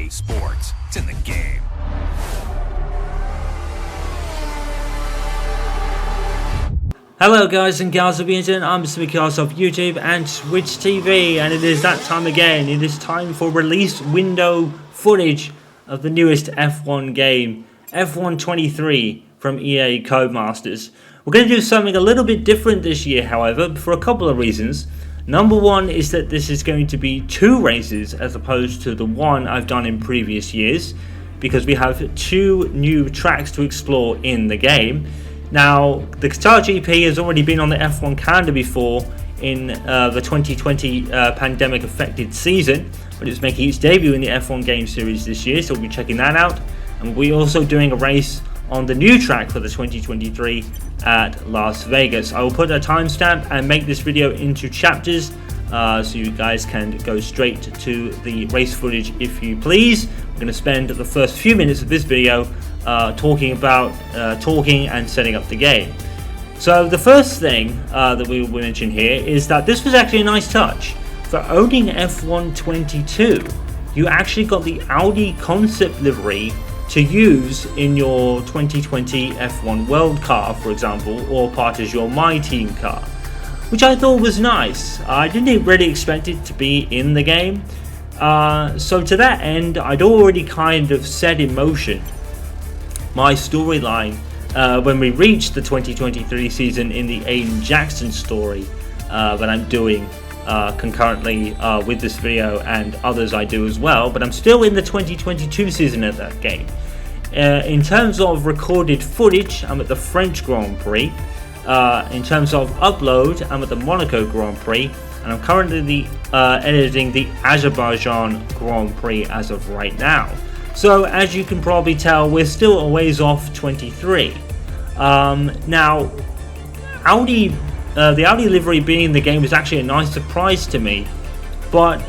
Sports. It's in the game. Hello guys and gals of the internet, I'm Mr. Mikhails of YouTube and Twitch TV, and it is that time again. It is time for release window footage of the newest F1 game, F1 23 from EA Codemasters. We're going to do something a little bit different this year, however, for a couple of reasons. Number one is that this is going to be 2 races as opposed to the one I've done in previous years, because we have 2 new tracks to explore in the game. Now, the Qatar GP has already been on the F1 calendar before in the 2020 pandemic-affected season, but it's making its debut in the F1 game series this year, so we'll be checking that out. And we're also doing a race on the new track for the 2023 at Las Vegas. I will put a timestamp and make this video into chapters, so you guys can go straight to the race footage if you please. I'm going to spend the first few minutes of this video talking and setting up the game. So the first thing that we will mention here is that this was actually a nice touch. For owning F1 22, you actually got the Audi concept livery to use in your 2020 F1 World car, for example, or part as your My Team car, which I thought was nice. I didn't really expect it to be in the game, so to that end, I'd already kind of set in motion my storyline when we reached the 2023 season in the Aiden Jackson story that I'm doing concurrently with this video, and others I do as well, but I'm still in the 2022 season of that game. In terms of recorded footage, I'm at the French Grand Prix. In terms of upload, I'm at the Monaco Grand Prix, and I'm currently editing the Azerbaijan Grand Prix as of right now. So as you can probably tell, we're still a ways off 23. Now, the Audi livery being in the game was actually a nice surprise to me, but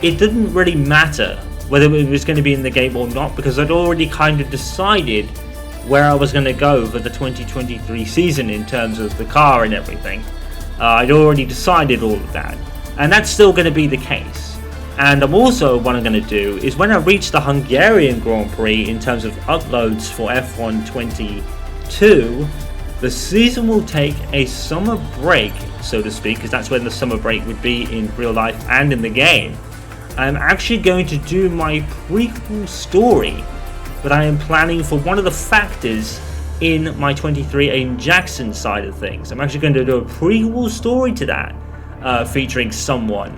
it didn't really matter whether it was going to be in the game or not, because I'd already kind of decided where I was going to go for the 2023 season in terms of the car and everything. I'd already decided all of that, and that's still going to be the case. And what I'm going to do is, when I reach the Hungarian Grand Prix in terms of uploads for F1 22, the season will take a summer break, so to speak, because that's when the summer break would be in real life and in the game. I'm actually going to do my prequel story that I am planning for one of the factors in my 23 Aiden Jackson side of things. I'm actually going to do a prequel story to that, featuring someone.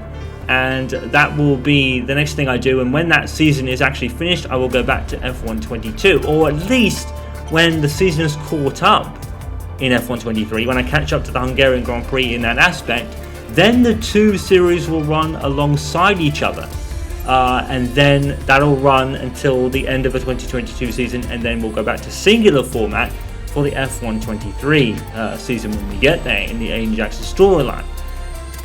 And that will be the next thing I do, and when that season is actually finished, I will go back to F1 22, or at least when the season is caught up in F1 23, when I catch up to the Hungarian Grand Prix in that aspect, then the 2 series will run alongside each other, and then that'll run until the end of the 2022 season, and then we'll go back to singular format for the F1 23 season when we get there in the Aiden Jackson storyline.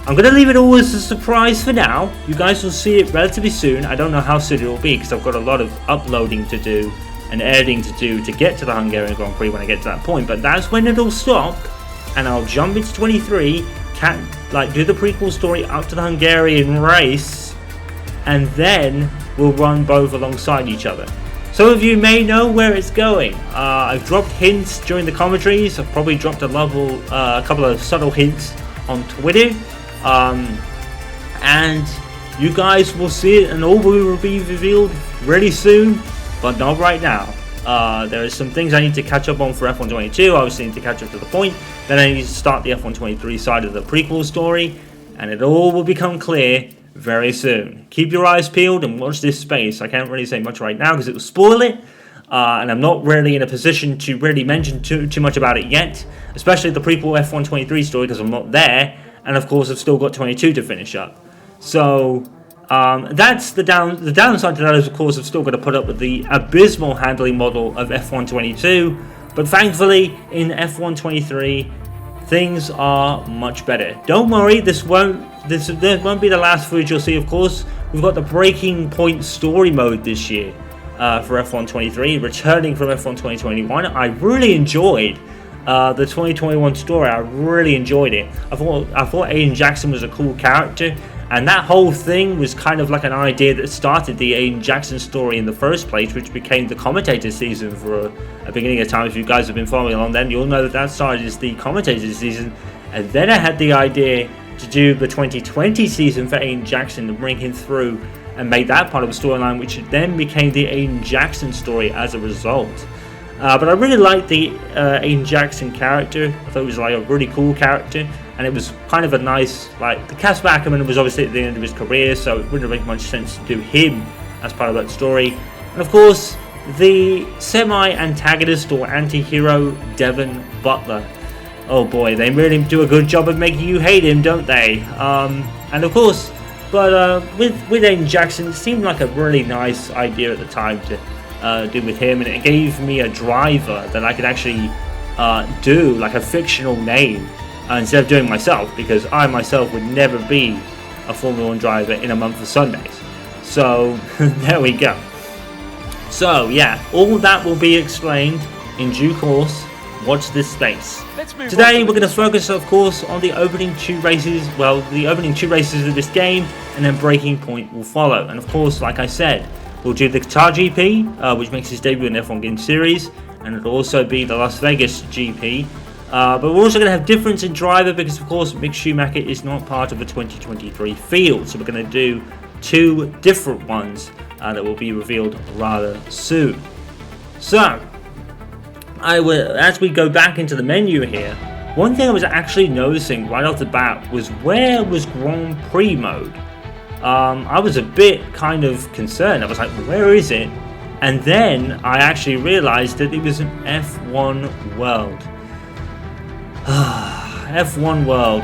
I'm going to leave it all as a surprise for now. You guys will see it relatively soon. I don't know how soon it will be, because I've got a lot of uploading to do and editing to do to get to the Hungarian Grand Prix when I get to that point. But that's when it'll stop, and I'll jump into 23, do the prequel story up to the Hungarian race, and then we'll run both alongside each other. Some of you may know where it's going. I've dropped hints during the commentaries. I've probably dropped a couple of subtle hints on Twitter. And you guys will see it, and all will be revealed really soon, but not right now. There are some things I need to catch up on for F1 22. I obviously need to catch up to the point. Then I need to start the F1 23 side of the prequel story, and it all will become clear very soon. Keep your eyes peeled and watch this space. I can't really say much right now because it will spoil it, and I'm not really in a position to really mention too much about it yet, especially the prequel F1 23 story, because I'm not there. And of course, I've still got 22 to finish up. So that's the downside to that is, of course, I've still got to put up with the abysmal handling model of F1 22. But thankfully, in F1 23, things are much better. Don't worry, this won't be the last footage you'll see. Of course, we've got the Breaking Point story mode this year for F1 23, returning from F1 2021. I really enjoyed the 2021 story. I really enjoyed it. I thought Aiden Jackson was a cool character, And that whole thing was kind of like an idea that started the Aiden Jackson story in the first place, which became the commentator season for a beginning of time. If you guys have been following along, then you'll know that that started as the commentator season. And then I had the idea to do the 2020 season for Aiden Jackson, to bring him through and make that part of the storyline, which then became the Aiden Jackson story as a result. But I really liked the Aiden Jackson character. I thought it was like a really cool character, and it was kind of a nice, like, the Casper Ackerman was obviously at the end of his career, so it wouldn't make much sense to do him as part of that story. And of course, the semi-antagonist or anti-hero Devon Butler. Oh boy, they really do a good job of making you hate him, don't they? And of course, but with Aiden Jackson, it seemed like a really nice idea at the time to do with him, and it gave me a driver that I could actually do, like a fictional name, instead of doing myself, because I myself would never be a Formula 1 driver in a month of Sundays. So there we go. So yeah, all that will be explained in due course. Watch this space. Today we're going to focus, of course, on the opening two races. Well, the opening two races of this game, and then Breaking Point will follow. And of course, like I said, we'll do the Qatar GP, which makes its debut in the F1 Game Series, and it'll also be the Las Vegas GP. But we're also going to have difference in driver because, of course, Mick Schumacher is not part of the 2023 field. So we're going to do two different ones that will be revealed rather soon. So, as we go back into the menu here, one thing I was actually noticing right off the bat was, where was Grand Prix mode? I was a bit kind of concerned. I was like, where is it? And then I actually realized that it was an F1 World. F1 World.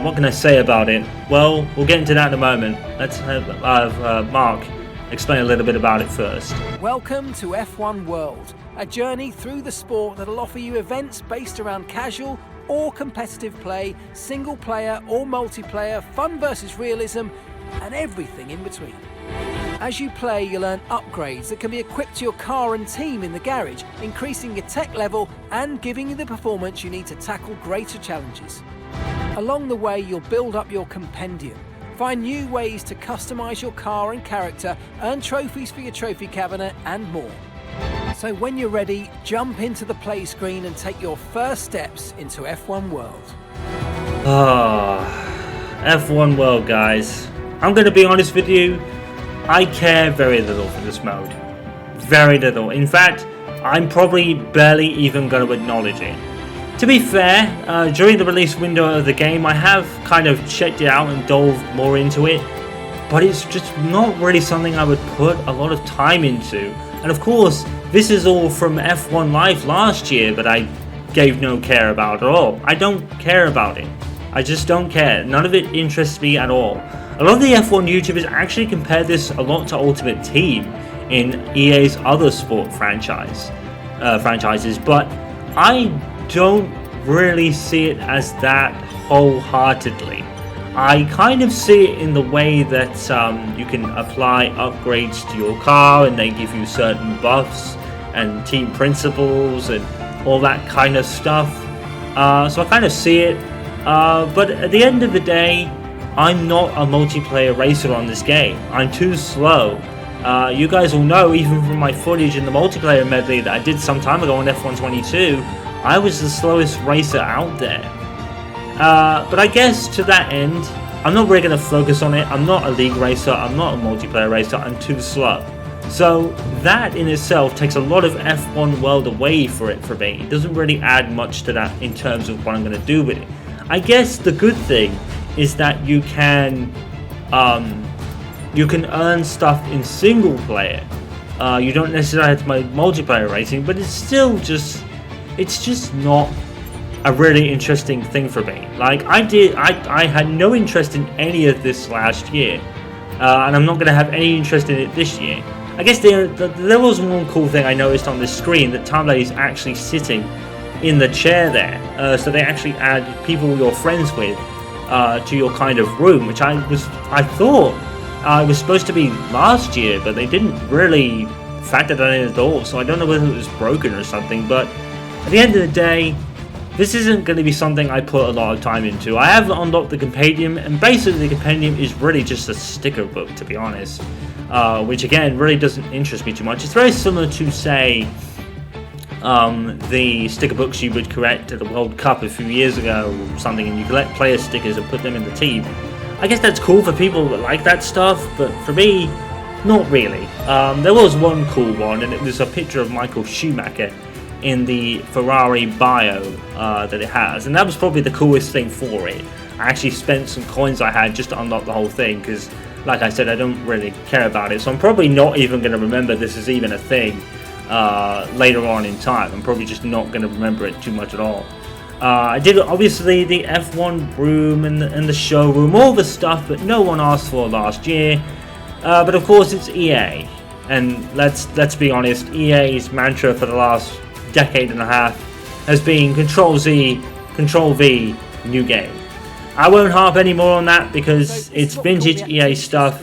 What can I say about it? Well, we'll get into that in a moment. Let's have Mark explain a little bit about it first. Welcome to F1 World, a journey through the sport that'll offer you events based around casual or competitive play, single player or multiplayer, fun versus realism, and everything in between. As you play, you'll earn upgrades that can be equipped to your car and team in the garage, increasing your tech level and giving you the performance you need to tackle greater challenges. Along the way, you'll build up your compendium, find new ways to customize your car and character, earn trophies for your trophy cabinet, and more. So when you're ready, jump into the play screen and take your first steps into F1 World. F1 World, guys. I'm going to be honest with you, I care very little for this mode. Very little. In fact, I'm probably barely even going to acknowledge it. To be fair, during the release window of the game, I have kind of checked it out and dove more into it, but it's just not really something I would put a lot of time into. And of course, this is all from F1 Live last year, but I gave no care about at all. I don't care about it. I just don't care. None of it interests me at all. A lot of the F1 YouTubers actually compare this a lot to Ultimate Team in EA's other sport franchises, but I don't really see it as that wholeheartedly. I kind of see it in the way that you can apply upgrades to your car and they give you certain buffs and team principles and all that kind of stuff. So I kind of see it, but at the end of the day, I'm not a multiplayer racer on this game. I'm too slow. You guys will know, even from my footage in the multiplayer medley that I did some time ago on F1 22, I was the slowest racer out there. But I guess to that end, I'm not really going to focus on it. I'm not a league racer. I'm not a multiplayer racer. I'm too slow. So that in itself takes a lot of F1 World away for me. It doesn't really add much to that in terms of what I'm going to do with it. I guess the good thing is that you can earn stuff in single player. You don't necessarily have to make multiplayer racing, but it's just not a really interesting thing for me. Like I had no interest in any of this last year, and I'm not going to have any interest in it this year. I guess there was one cool thing I noticed on this screen, that Tamley is actually sitting in the chair there, so they actually add people you're friends with to your kind of room, which I thought it was supposed to be last year, but they didn't really factor that in at all, so I don't know whether it was broken or something. But at the end of the day, this isn't going to be something I put a lot of time into. I have unlocked the compendium, and basically the compendium is really just a sticker book, to be honest, which again really doesn't interest me too much. It's very similar to, say, the sticker books you would collect at the World Cup a few years ago or something, and you collect player stickers and put them in the team. I guess that's cool for people that like that stuff, but for me, not really. There was one cool one, and it was a picture of Michael Schumacher in the Ferrari bio that it has, and that was probably the coolest thing for it. I actually spent some coins I had just to unlock the whole thing, because like I said, I don't really care about it, so I'm probably not even going to remember this is even a thing later on in time. I'm probably just not going to remember it too much at all. I did obviously the F1 room and the showroom, all the stuff that no one asked for last year. But of course, it's EA, and let's be honest, EA's mantra for the last decade and a half has been Control Z, Control V, new game. I won't harp any more on that because it's vintage EA stuff.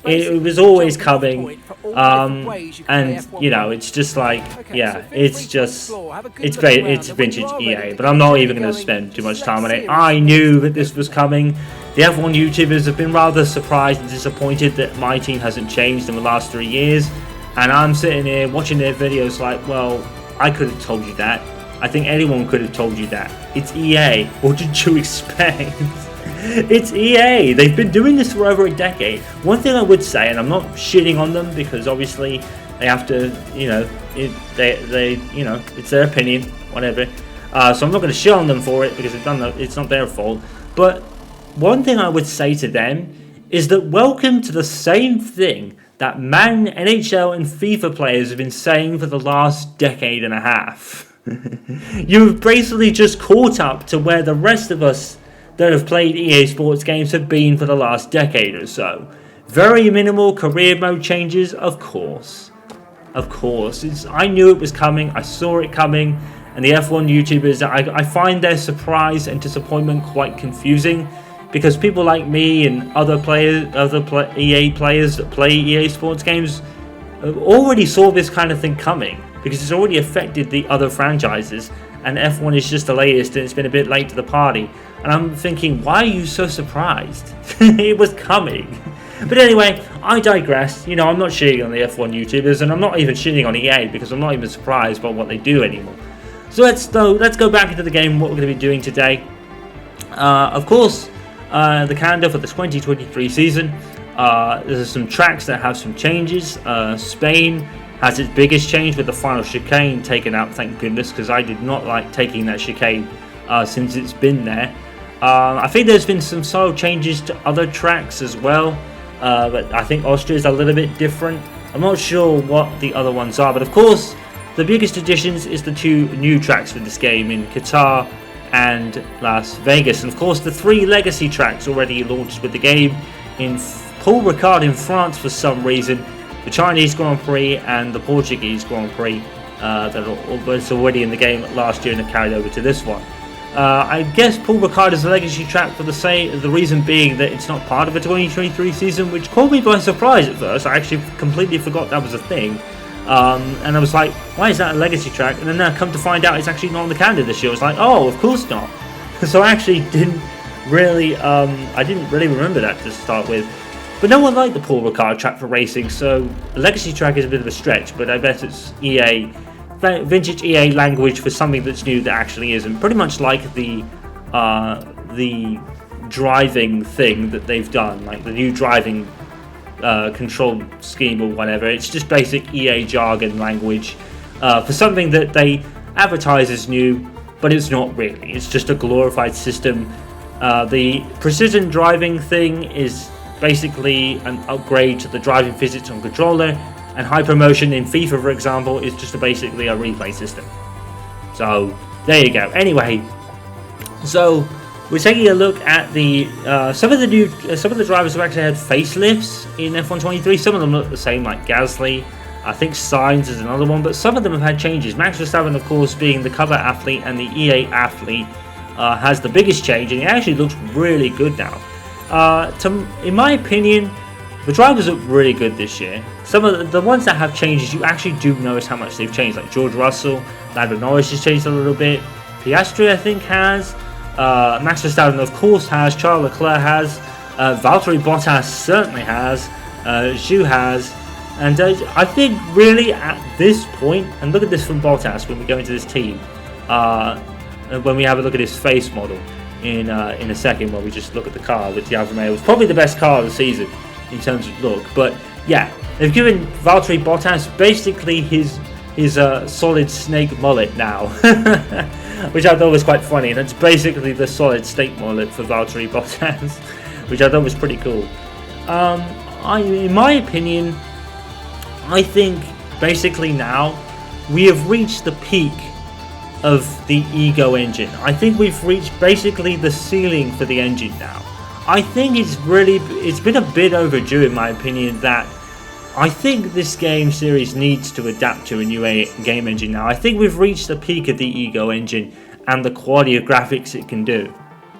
It was always coming, and you know, it's just like, yeah, it's vintage EA, but I'm not even going to spend too much time on it. I knew that this was coming. The F1 YouTubers have been rather surprised and disappointed that my team hasn't changed in the last 3 years, and I'm sitting here watching their videos like, well, I could have told you that. I think anyone could have told you that. It's EA. What did you expect? It's EA. They've been doing this for over a decade. One thing I would say, and I'm not shitting on them because obviously they have to, you know, they you know, it's their opinion, whatever. So I'm not going to shit on them for it because it's not their fault. But one thing I would say to them is that welcome to the same thing that Man, NHL, and FIFA players have been saying for the last decade and a half. You've basically just caught up to where the rest of us that have played EA Sports games have been for the last decade or so. Very minimal career mode changes, of course. Of course. I knew it was coming, I saw it coming, and the F1 YouTubers, I find their surprise and disappointment quite confusing, because people like me and other EA players that play EA Sports games already saw this kind of thing coming, because it's already affected the other franchises, and F1 is just the latest and it's been a bit late to the party. And I'm thinking, why are you so surprised? It was coming. But anyway, I digress. You know, I'm not shitting on the F1 YouTubers, and I'm not even shitting on EA because I'm not even surprised by what they do anymore. So let's go back into the game, what we're going to be doing today. Of course, the calendar for the 2023 season. There's some tracks that have some changes. Spain has its biggest change with the final chicane taken out, thank goodness, because I did not like taking that chicane since it's been there. I think there's been some subtle changes to other tracks as well, but I think Austria is a little bit different. I'm not sure what the other ones are, but of course the biggest additions is the 2 new tracks for this game in Qatar and Las Vegas, and of course the 3 legacy tracks already launched with the game in Paul Ricard in France for some reason, the Chinese Grand Prix and the Portuguese Grand Prix that was already in the game last year and are carried over to this one. I guess Paul Ricard is a legacy track for the reason being that it's not part of the 2023 season, which caught me by surprise at first. I actually completely forgot that was a thing. And I was like, why is that a legacy track? And then I come to find out it's actually not on the calendar this year. I was like, oh, of course not. So I actually didn't really remember that to start with. But no one liked the Paul Ricard track for racing, so a legacy track is a bit of a stretch, but I bet it's vintage EA language for something that's new that actually isn't. Pretty much like the driving thing that they've done, like the new driving control scheme or whatever. It's just basic EA jargon language for something that they advertise as new, but it's not really. It's just a glorified system. The precision driving thing is basically an upgrade to the driving physics on controller, and Hypermotion in FIFA, for example, is just basically a replay system. So there you go. Anyway, so we're taking a look at the some of the drivers have actually had facelifts in F1 23. Some of them look the same, like Gasly. I think Sainz is another one, but some of them have had changes. Max Verstappen, of course, being the cover athlete and the EA athlete, has the biggest change, and he actually looks really good now. In my opinion, the drivers look really good this year. Some of the ones that have changes, you actually do notice how much they've changed. Like George Russell, Lando Norris has changed a little bit. Piastri, I think, has. Max Verstappen, of course, has. Charles Leclerc has. Valtteri Bottas certainly has. Zhu has. And I think really at this point, and look at this from Bottas when we go into this team, when we have a look at his face model in a second, when we just look at the car with the Alfa Romeo. It's probably the best car of the season in terms of look. But yeah, they've given Valtteri Bottas basically his solid snake mullet now, which I thought was quite funny. And it's basically the solid snake mullet for Valtteri Bottas, which I thought was pretty cool. In my opinion, I think basically now we have reached the peak of the Ego engine. I think we've reached basically the ceiling for the engine now. I think it's been a bit overdue in my opinion that I think this game series needs to adapt to a new game engine now. I think we've reached the peak of the Ego engine and the quality of graphics it can do.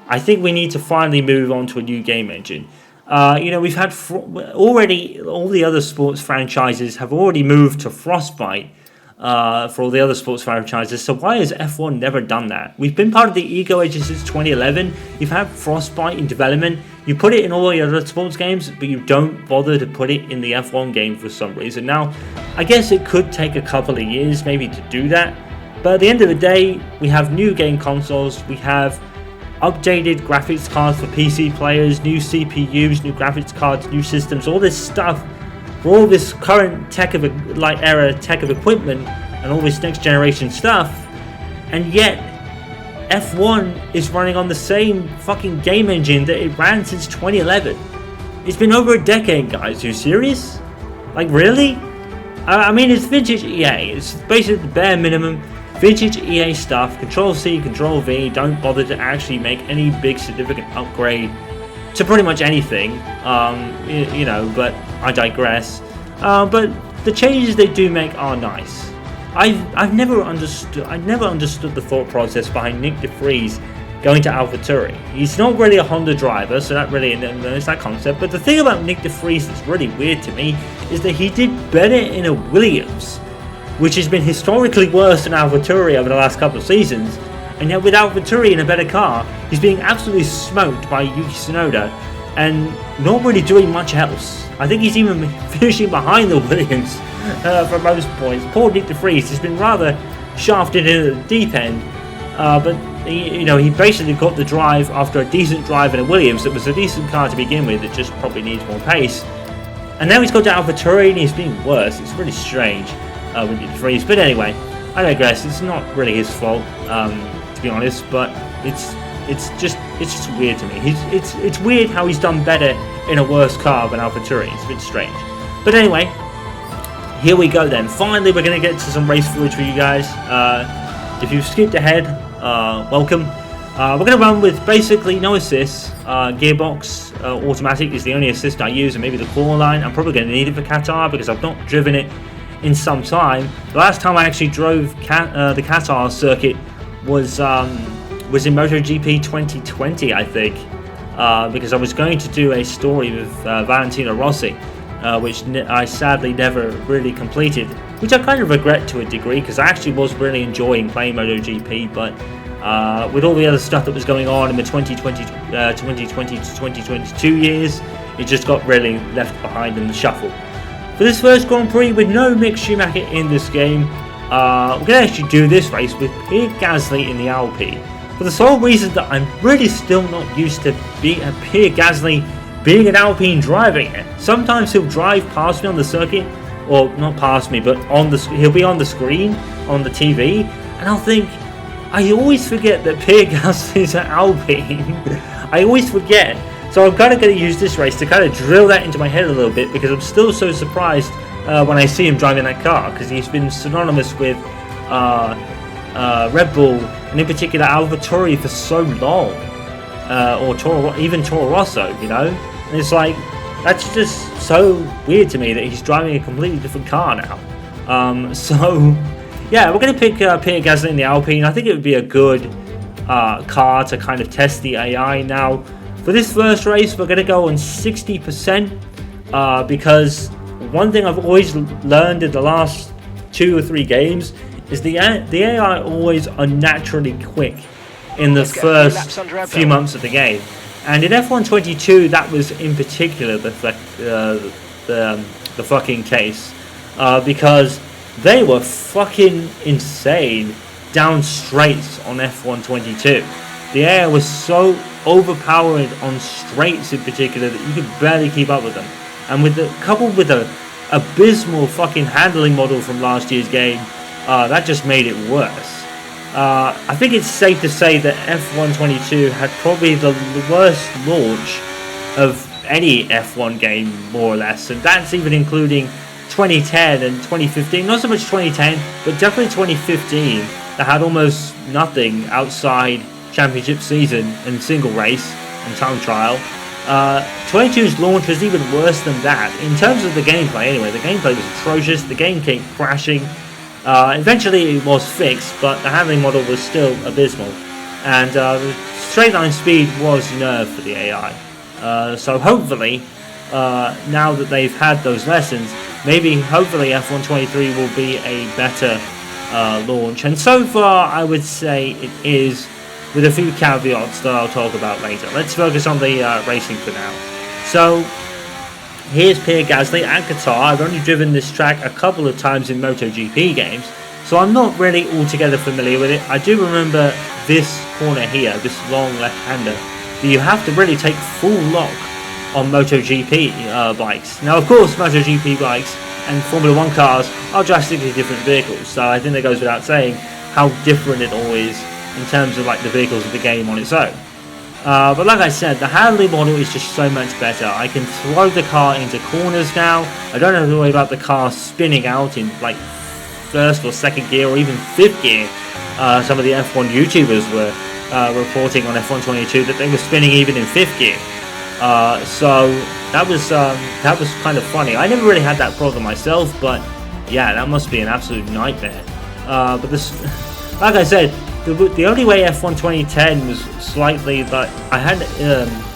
I think we need to finally move on to a new game engine. We've had already all the other sports franchises have already moved to Frostbite for all the other sports franchises. So why has F1 never done that? We've been part of the Ego engine since 2011. You've had Frostbite in development. You put it in all the other sports games, but you don't bother to put it in the F1 game for some reason. Now, I guess it could take a couple of years maybe to do that. But at the end of the day, we have new game consoles. We have updated graphics cards for PC players, new CPUs, new graphics cards, new systems, all this stuff for all this current era tech of equipment and all this next generation stuff, and yet F1 is running on the same fucking game engine that it ran since 2011. It's been over a decade, guys. Are you serious? Like, really? I mean, it's vintage EA. It's basically the bare minimum vintage EA stuff. Control C, Control V, don't bother to actually make any big significant upgrade to pretty much anything, but I digress. But the changes they do make are nice. I've never understood the thought process behind Nick de Vries going to AlphaTauri. He's not really a Honda driver, so that really knows that concept. But the thing about Nick de Vries that's really weird to me is that he did better in a Williams, which has been historically worse than AlphaTauri over the last couple of seasons, and yet with AlphaTauri in a better car, he's being absolutely smoked by Yuki Tsunoda and not really doing much else. I think he's even finishing behind the Williams for most points. Poor Nick de Vries has been rather shafted into the deep end, but he basically got the drive after a decent drive in a Williams that was a decent car to begin with. It just probably needs more pace, and now he's got to AlphaTauri and he's being worse. It's really strange with Nick de Vries, but anyway, I digress. It's not really his fault, to be honest, but it's just weird to me. It's weird how he's done better in a worse car than AlphaTauri. It's a bit strange, but anyway, here we go then. Finally, we're going to get to some race footage for you guys. If you've skipped ahead, welcome. We're going to run with basically no assists. Gearbox automatic is the only assist I use, and maybe the core line. I'm probably going to need it for Qatar because I've not driven it in some time. The last time I actually drove the Qatar circuit was in MotoGP 2020, I think, because I was going to do a story with Valentino Rossi, which I sadly never really completed, which I kind of regret to a degree because I actually was really enjoying playing MotoGP, but with all the other stuff that was going on in the 2020 to 2022 years, it just got really left behind in the shuffle. For this first Grand Prix with no Mick Schumacher in this game, we're going to actually do this race with Pierre Gasly in the Alpine, for the sole reason that I'm really still not used to Pierre Gasly being an Alpine driving it. Sometimes he'll drive past me on the circuit, or not past me, but he'll be on the screen, on the TV, and I'll think, I always forget that Pierre Gasly is an Alpine. I always forget. So I'm kind of going to use this race to kind of drill that into my head a little bit, because I'm still so surprised when I see him driving that car, because he's been synonymous with Red Bull, and in particular AlphaTauri for so long, or even Toro Rosso, and it's like, that's just so weird to me that he's driving a completely different car now. So yeah, we're going to pick Pierre Gasly in the Alpine. I think it would be a good car to kind of test the AI now. For this first race, we're going to go on 60%, because one thing I've always learned in the last 2 or 3 games is the AI always unnaturally quick in the first few months of the game. And in F1 22, that was in particular the fucking case, because they were fucking insane down straights on F1 22. The AI was so overpowered on straights in particular that you could barely keep up with them. And coupled with a abysmal fucking handling model from last year's game, that just made it worse. I think it's safe to say that F1 22 had probably the worst launch of any F1 game, more or less, and that's even including 2010 and 2015. Not so much 2010, but definitely 2015, that had almost nothing outside championship season and single race and time trial. 22's launch was even worse than that. In terms of the gameplay, anyway, the gameplay was atrocious. The game kept crashing. Eventually it was fixed, but the handling model was still abysmal. And the straight line speed was nerfed for the AI. So hopefully, now that they've had those lessons, hopefully F1 23 will be a better launch. And so far, I would say it is, with a few caveats that I'll talk about later. Let's focus on the racing for now. So, here's Pierre Gasly at Qatar. I've only driven this track a couple of times in MotoGP games, so I'm not really altogether familiar with it. I do remember this corner here, this long left-hander, that you have to really take full lock on MotoGP bikes. Now, of course, MotoGP bikes and Formula 1 cars are drastically different vehicles, so I think that goes without saying how different it all is in terms of like the vehicles of the game on its own. But like I said, the handling model is just so much better. I can throw the car into corners now. I don't have to worry about the car spinning out in like first or second gear or even fifth gear. Some of the F1 YouTubers were reporting on F1 22 that they were spinning even in fifth gear. So that was kind of funny. I never really had that problem myself, but yeah, that must be an absolute nightmare. But this, like I said, the only way F1 2010 was slightly, but I had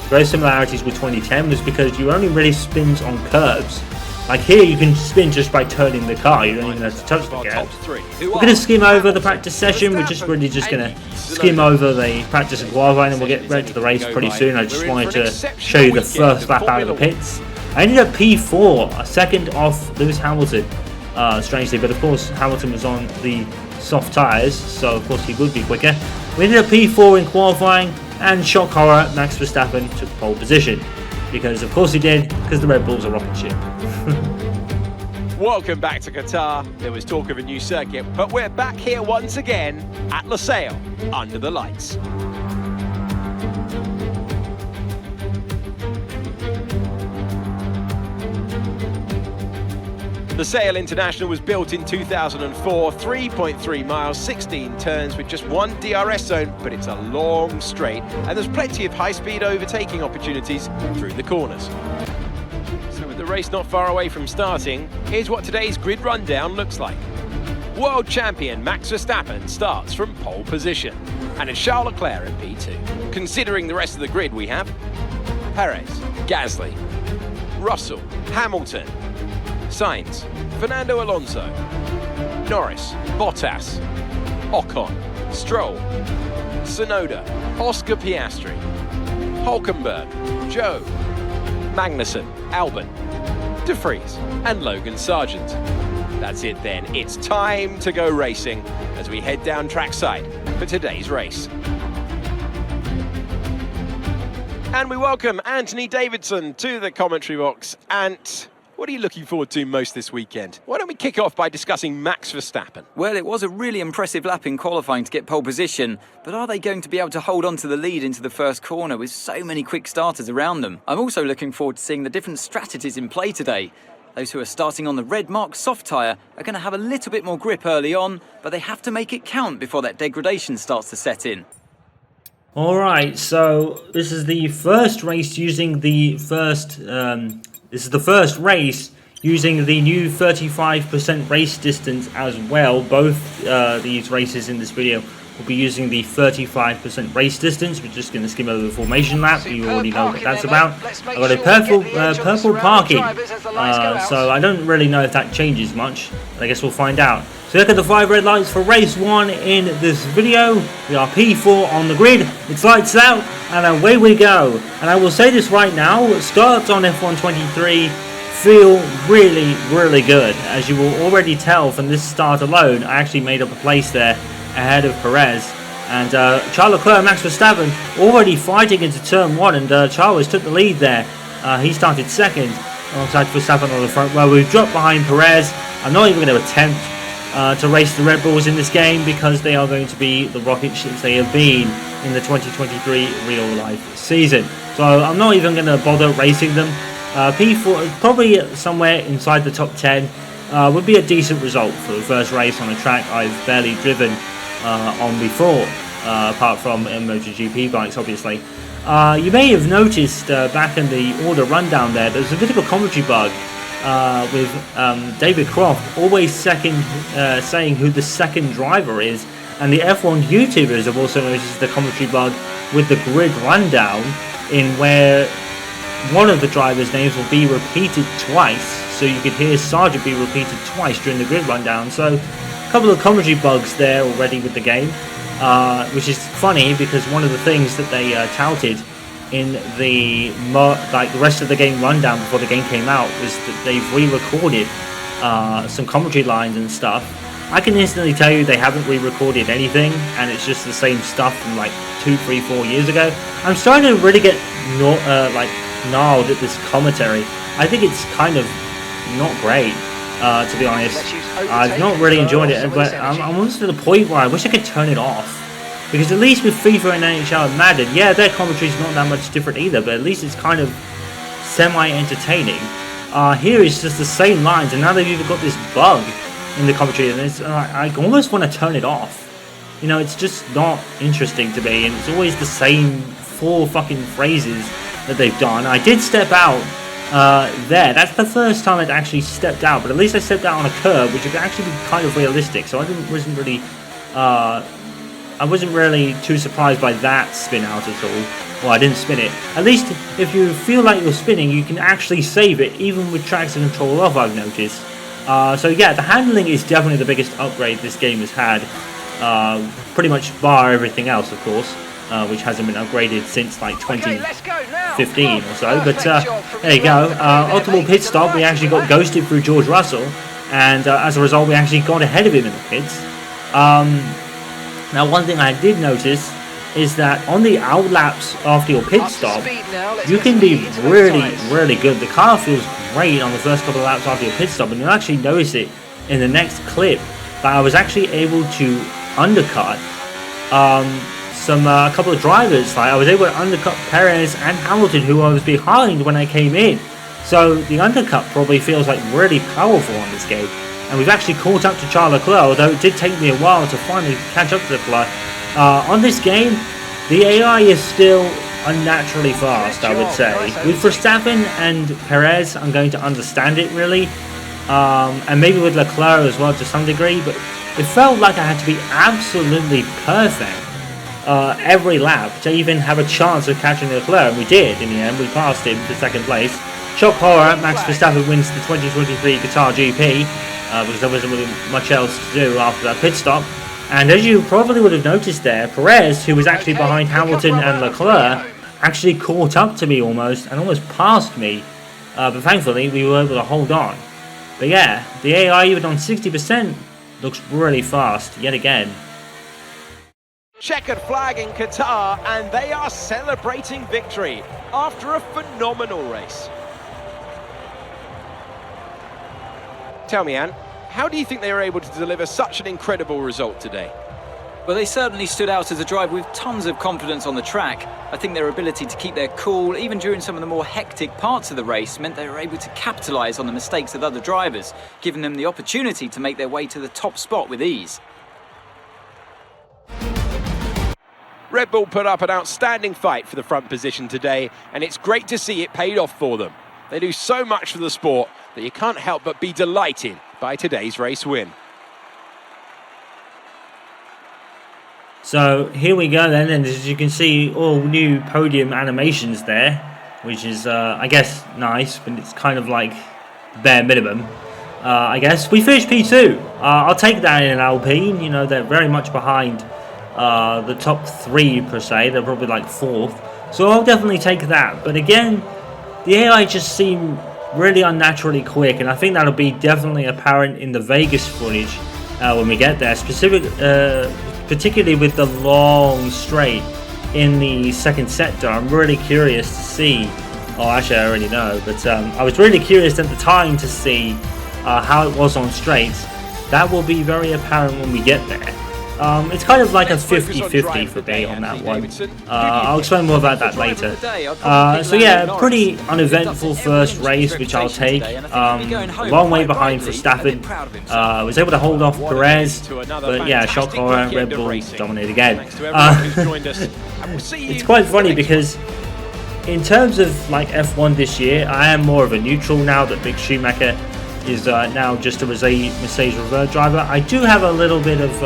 very similarities with 2010 was because you only really spins on curves. Like here, you can spin just by turning the car. You don't even have to touch the gas. We're going to skim over the practice session. We're just going to skim over the practice and qualifying, and we'll get ready to the race pretty soon. I just wanted to show you the first lap out of the pits. I ended up P4, a second off Lewis Hamilton, strangely, but of course Hamilton was on the soft tyres, so of course he would be quicker. We ended up P4 in qualifying, and shock horror, Max Verstappen took pole position. Because of course he did, because the Red Bulls are rocket ship. Welcome back to Qatar. There was talk of a new circuit, but we're back here once again at Losail, under the lights. Losail International was built in 2004, 3.3 miles, 16 turns with just one DRS zone, but it's a long straight and there's plenty of high-speed overtaking opportunities through the corners. So with the race not far away from starting, here's what today's grid rundown looks like. World champion Max Verstappen starts from pole position, and it's Charles Leclerc in P2. Considering the rest of the grid, we have Perez, Gasly, Russell, Hamilton, Sainz, Fernando Alonso, Norris, Bottas, Ocon, Stroll, Tsunoda, Oscar Piastri, Hulkenberg, Joe, Magnussen, Albon, De Vries and Logan Sargent. That's it then, it's time to go racing as we head down trackside for today's race. And we welcome Anthony Davidson to the commentary box. Ant, what are you looking forward to most this weekend? Why don't we kick off by discussing Max Verstappen? Well, it was a really impressive lap in qualifying to get pole position, but are they going to be able to hold on to the lead into the first corner with so many quick starters around them? I'm also looking forward to seeing the different strategies in play today. Those who are starting on the red mark soft tyre are going to have a little bit more grip early on, but they have to make it count before that degradation starts to set in. Alright, so this is the first race using the this is the first race using the new 35% race distance as well. Both these races in this video we'll be using the 35% race distance. We're just going to skim over the formation lap. You already know what that's about. I've got a purple parking, so I don't really know if that changes much. I guess we'll find out. So look at the 5 red lights for race 1 in this video. We are P4 on the grid. It's lights out, and away we go. And I will say this right now, starts on F1 23 feel really, really good. As you will already tell from this start alone, I actually made up a place there ahead of Perez. And Charles Leclerc and Max Verstappen already fighting into turn 1, and Charles took the lead there. He started second alongside Verstappen on the front row. We've dropped behind Perez. I'm not even going to attempt to race the Red Bulls in this game because they are going to be the rocket ships they have been in the 2023 real life season. So I'm not even going to bother racing them. P4 probably somewhere inside the top 10 would be a decent result for the first race on a track I've barely driven on before, apart from MotoGP bikes obviously. You may have noticed back in the order rundown there's a bit of a commentary bug with David Croft always saying who the second driver is, and the F1 YouTubers have also noticed the commentary bug with the grid rundown, in where one of the drivers' names will be repeated twice, so you could hear Sargent be repeated twice during the grid rundown. So a couple of commentary bugs there already with the game, which is funny because one of the things that they touted in the rest of the game rundown before the game came out was that they've re-recorded some commentary lines and stuff. I can instantly tell you they haven't re-recorded anything, and it's just the same stuff from like 2, 3, 4 years ago. I'm starting to really get gnarled at this commentary. I think it's kind of not great, to be honest. I've not really enjoyed it, but I'm almost to the point where I wish I could turn it off. Because at least with FIFA and NHL and Madden, yeah, their commentary's not that much different either, but at least it's kind of semi-entertaining. Here it's just the same lines, and now they've even got this bug in the commentary, and it's, I almost want to turn it off. You know, it's just not interesting to me, and it's always the same 4 fucking phrases that they've done. I did step out there. That's the first time I'd actually stepped out, but at least I stepped out on a curb, which would actually be kind of realistic, so I wasn't really too surprised by that spin out at all. Well, I didn't spin it. At least if you feel like you're spinning, you can actually save it, even with traction control off, I've noticed. So yeah, the handling is definitely the biggest upgrade this game has had. Pretty much bar everything else, of course, which hasn't been upgraded since like 2015 or so. But there you go. Ultimate pit stop, we actually got ghosted through George Russell, and as a result, we actually got ahead of him in the pits. Now, one thing I did notice is that on the outlaps after your pit stop, you can be really, really good. The car feels great on the first couple of laps after your pit stop, and you'll actually notice it in the next clip that I was actually able to undercut a couple of drivers. Like I was able to undercut Perez and Hamilton, who I was behind when I came in. So the undercut probably feels like really powerful on this game. And we've actually caught up to Charles Leclerc, although it did take me a while to finally catch up to Leclerc. On this game, the AI is still unnaturally fast, I would say. With Verstappen and Perez, I'm going to understand it really. And maybe with Leclerc as well to some degree, but it felt like I had to be absolutely perfect every lap to even have a chance of catching Leclerc, and we did in the end. We passed him to second place. Shock horror, Max Verstappen wins the 2023 Qatar GP. Because there wasn't really much else to do after that pit stop. And as you probably would have noticed there, Perez, who was actually behind Hamilton and Leclerc, actually caught up to me almost, and almost passed me. But thankfully, we were able to hold on. But yeah, the AI, even on 60%, looks really fast, yet again. Checkered flag in Qatar, and they are celebrating victory after a phenomenal race. Tell me, Anne, how do you think they were able to deliver such an incredible result today? Well, they certainly stood out as a driver with tons of confidence on the track. I think their ability to keep their cool, even during some of the more hectic parts of the race, meant they were able to capitalise on the mistakes of other drivers, giving them the opportunity to make their way to the top spot with ease. Red Bull put up an outstanding fight for the front position today, and it's great to see it paid off for them. They do so much for the sport that you can't help but be delighted by today's race win. So here we go then, and as you can see, all new podium animations there, which is I guess nice, but it's kind of like bare minimum. I guess we finished P2. I'll take that in an LP. You know, they're very much behind the top 3 per se. They're probably like 4th, so I'll definitely take that. But again, the AI just seemed really unnaturally quick, and I think that'll be definitely apparent in the Vegas footage when we get there, particularly with the long straight in the second sector. I'm really curious to see, oh actually I already know, but I was really curious at the time to see how it was on straights. That will be very apparent when we get there. It's kind of like a 50-50 for me on that one. I'll explain more about that later. So yeah, pretty uneventful first race, which I'll take. A long way behind Verstappen. Was able to hold off Perez, but yeah, shock horror, Red Bull dominate again. It's quite funny because in terms of like F1 this year, I am more of a neutral now that Mick Schumacher is now just a Mercedes reserve driver. I do have a little bit of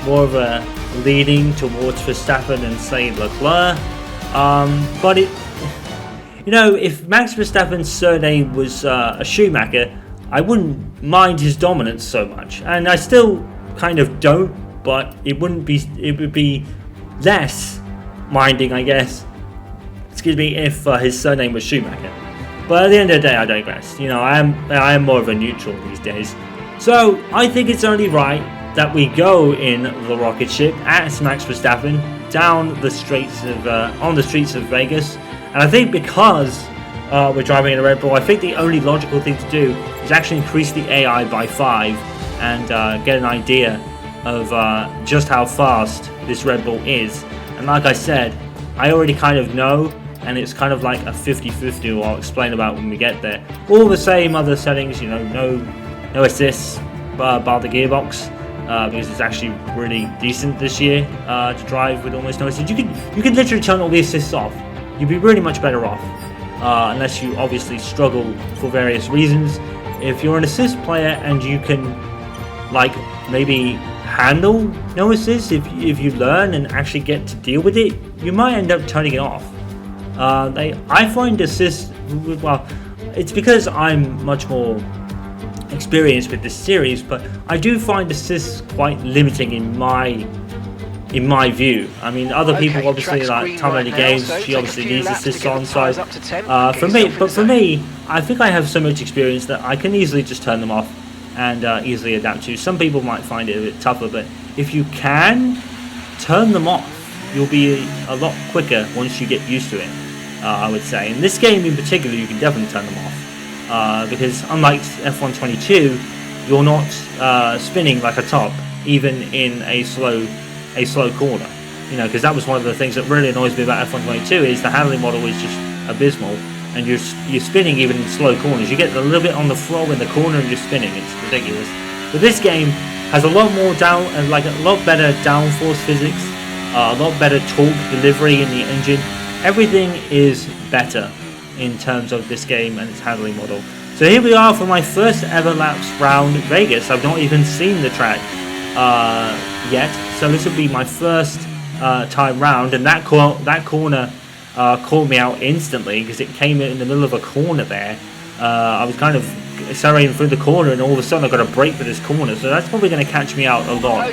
more of a leaning towards Verstappen and say Leclerc, but you know, if Max Verstappen's surname was a Schumacher, I wouldn't mind his dominance so much, and I still kind of don't, but it would be less minding, I guess, excuse me, if his surname was Schumacher. But at the end of the day, I digress. You know, I am more of a neutral these days, so I think it's only right that we go in the rocket ship at Max Verstappen down the streets of on the streets of Vegas. And I think because we're driving in a Red Bull, I think the only logical thing to do is actually increase the AI by 5 and get an idea of just how fast this Red Bull is. And like I said, I already kind of know, and it's kind of like a 50-50, I'll explain about when we get there. All the same other settings, you know, no assists bar the gearbox. Because it's actually really decent this year to drive with almost no assists. You could literally turn all the assists off. You'd be really much better off, unless you obviously struggle for various reasons. If you're an assist player and you can, like, maybe handle no assists, if you learn and actually get to deal with it, you might end up turning it off. I find assists, well, it's because I'm much more experience with this series, but I do find assists quite limiting in my view. I mean, other people obviously like Tom Games, so she obviously needs assists on, so for me, I think I have so much experience that I can easily just turn them off and easily adapt to. Some people might find it a bit tougher, but if you can turn them off, you'll be a lot quicker once you get used to it, I would say. In this game in particular, you can definitely turn them off. Because unlike F1 22, you're not spinning like a top, even in a slow corner. You know, because that was one of the things that really annoys me about F1 22 is the handling model is just abysmal, and you're spinning even in slow corners. You get a little bit on the floor in the corner and you're spinning. It's ridiculous. But this game has a lot more a lot better downforce physics, a lot better torque delivery in the engine. Everything is better in terms of this game and its handling model. So here we are for my first ever laps round Vegas. I've not even seen the track yet, so this will be my first time round, and that corner caught me out instantly because it came in the middle of a corner there. I was kind of accelerating through the corner, and all of a sudden I got a brake for this corner, so that's probably going to catch me out a lot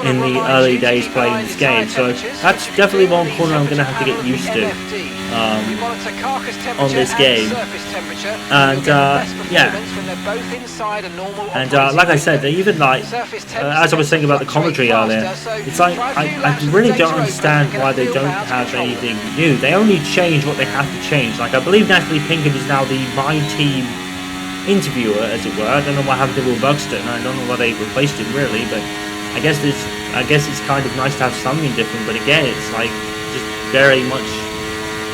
in the early days playing this game. So that's definitely one corner I'm going to have to get used to on this game. And yeah, and like I said, they even like as I was saying about the commentary earlier, it's like I really don't understand why they don't have anything new. They only change what they have to change. Like, I believe Natalie Pinkham is now the My Team interviewer, as it were. I don't know what happened to Will Buxton. I don't know why they replaced him really, but I guess it's kind of nice to have something different. But again, it's like just very much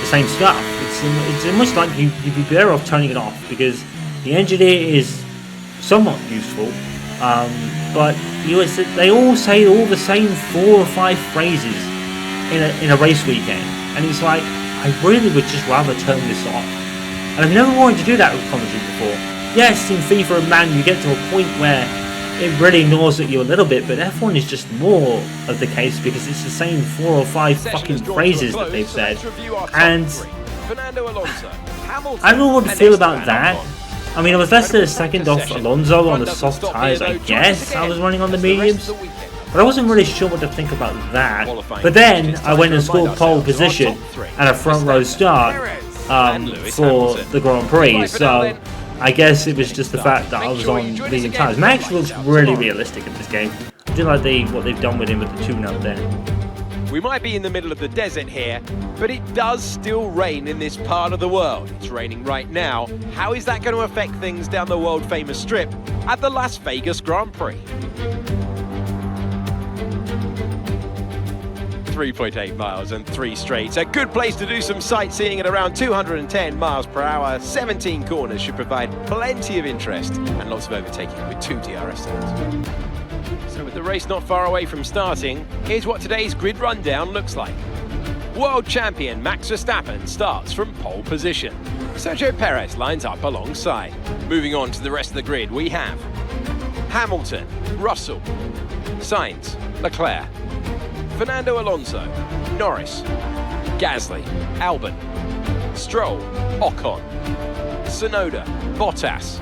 the same stuff. It's almost like you'd be better off turning it off, because the engineer is somewhat useful, but they all say all the same 4 or 5 phrases in a race weekend, and it's like, I really would just rather turn this off. And I've never wanted to do that with commentary before. Yes, in FIFA and Man, you get to a point where it really gnaws at you a little bit, but F1 is just more of the case because it's the same 4 or 5 fucking phrases that they've said. And I don't know what to feel about that. I mean, I was less than a second off Alonso on the soft tyres, I guess. I was running on the mediums. But I wasn't really sure what to think about that. But then I went and scored pole position and a front row start for the Grand Prix. So I guess it was just the fact that I was on medium tyres. Max looks really realistic in this game. I do like what they've done with him with the tune-up there. We might be in the middle of the desert here, but it does still rain in this part of the world. It's raining right now. How is that going to affect things down the world-famous strip at the Las Vegas Grand Prix? 3.8 miles and 3 straights. A good place to do some sightseeing at around 210 miles per hour. 17 corners should provide plenty of interest and lots of overtaking with 2 DRS zones. So with the race not far away from starting, here's what today's grid rundown looks like. World champion Max Verstappen starts from pole position. Sergio Perez lines up alongside. Moving on to the rest of the grid, we have Hamilton, Russell, Sainz, Leclerc, Fernando Alonso, Norris, Gasly, Albon, Stroll, Ocon, Tsunoda, Bottas,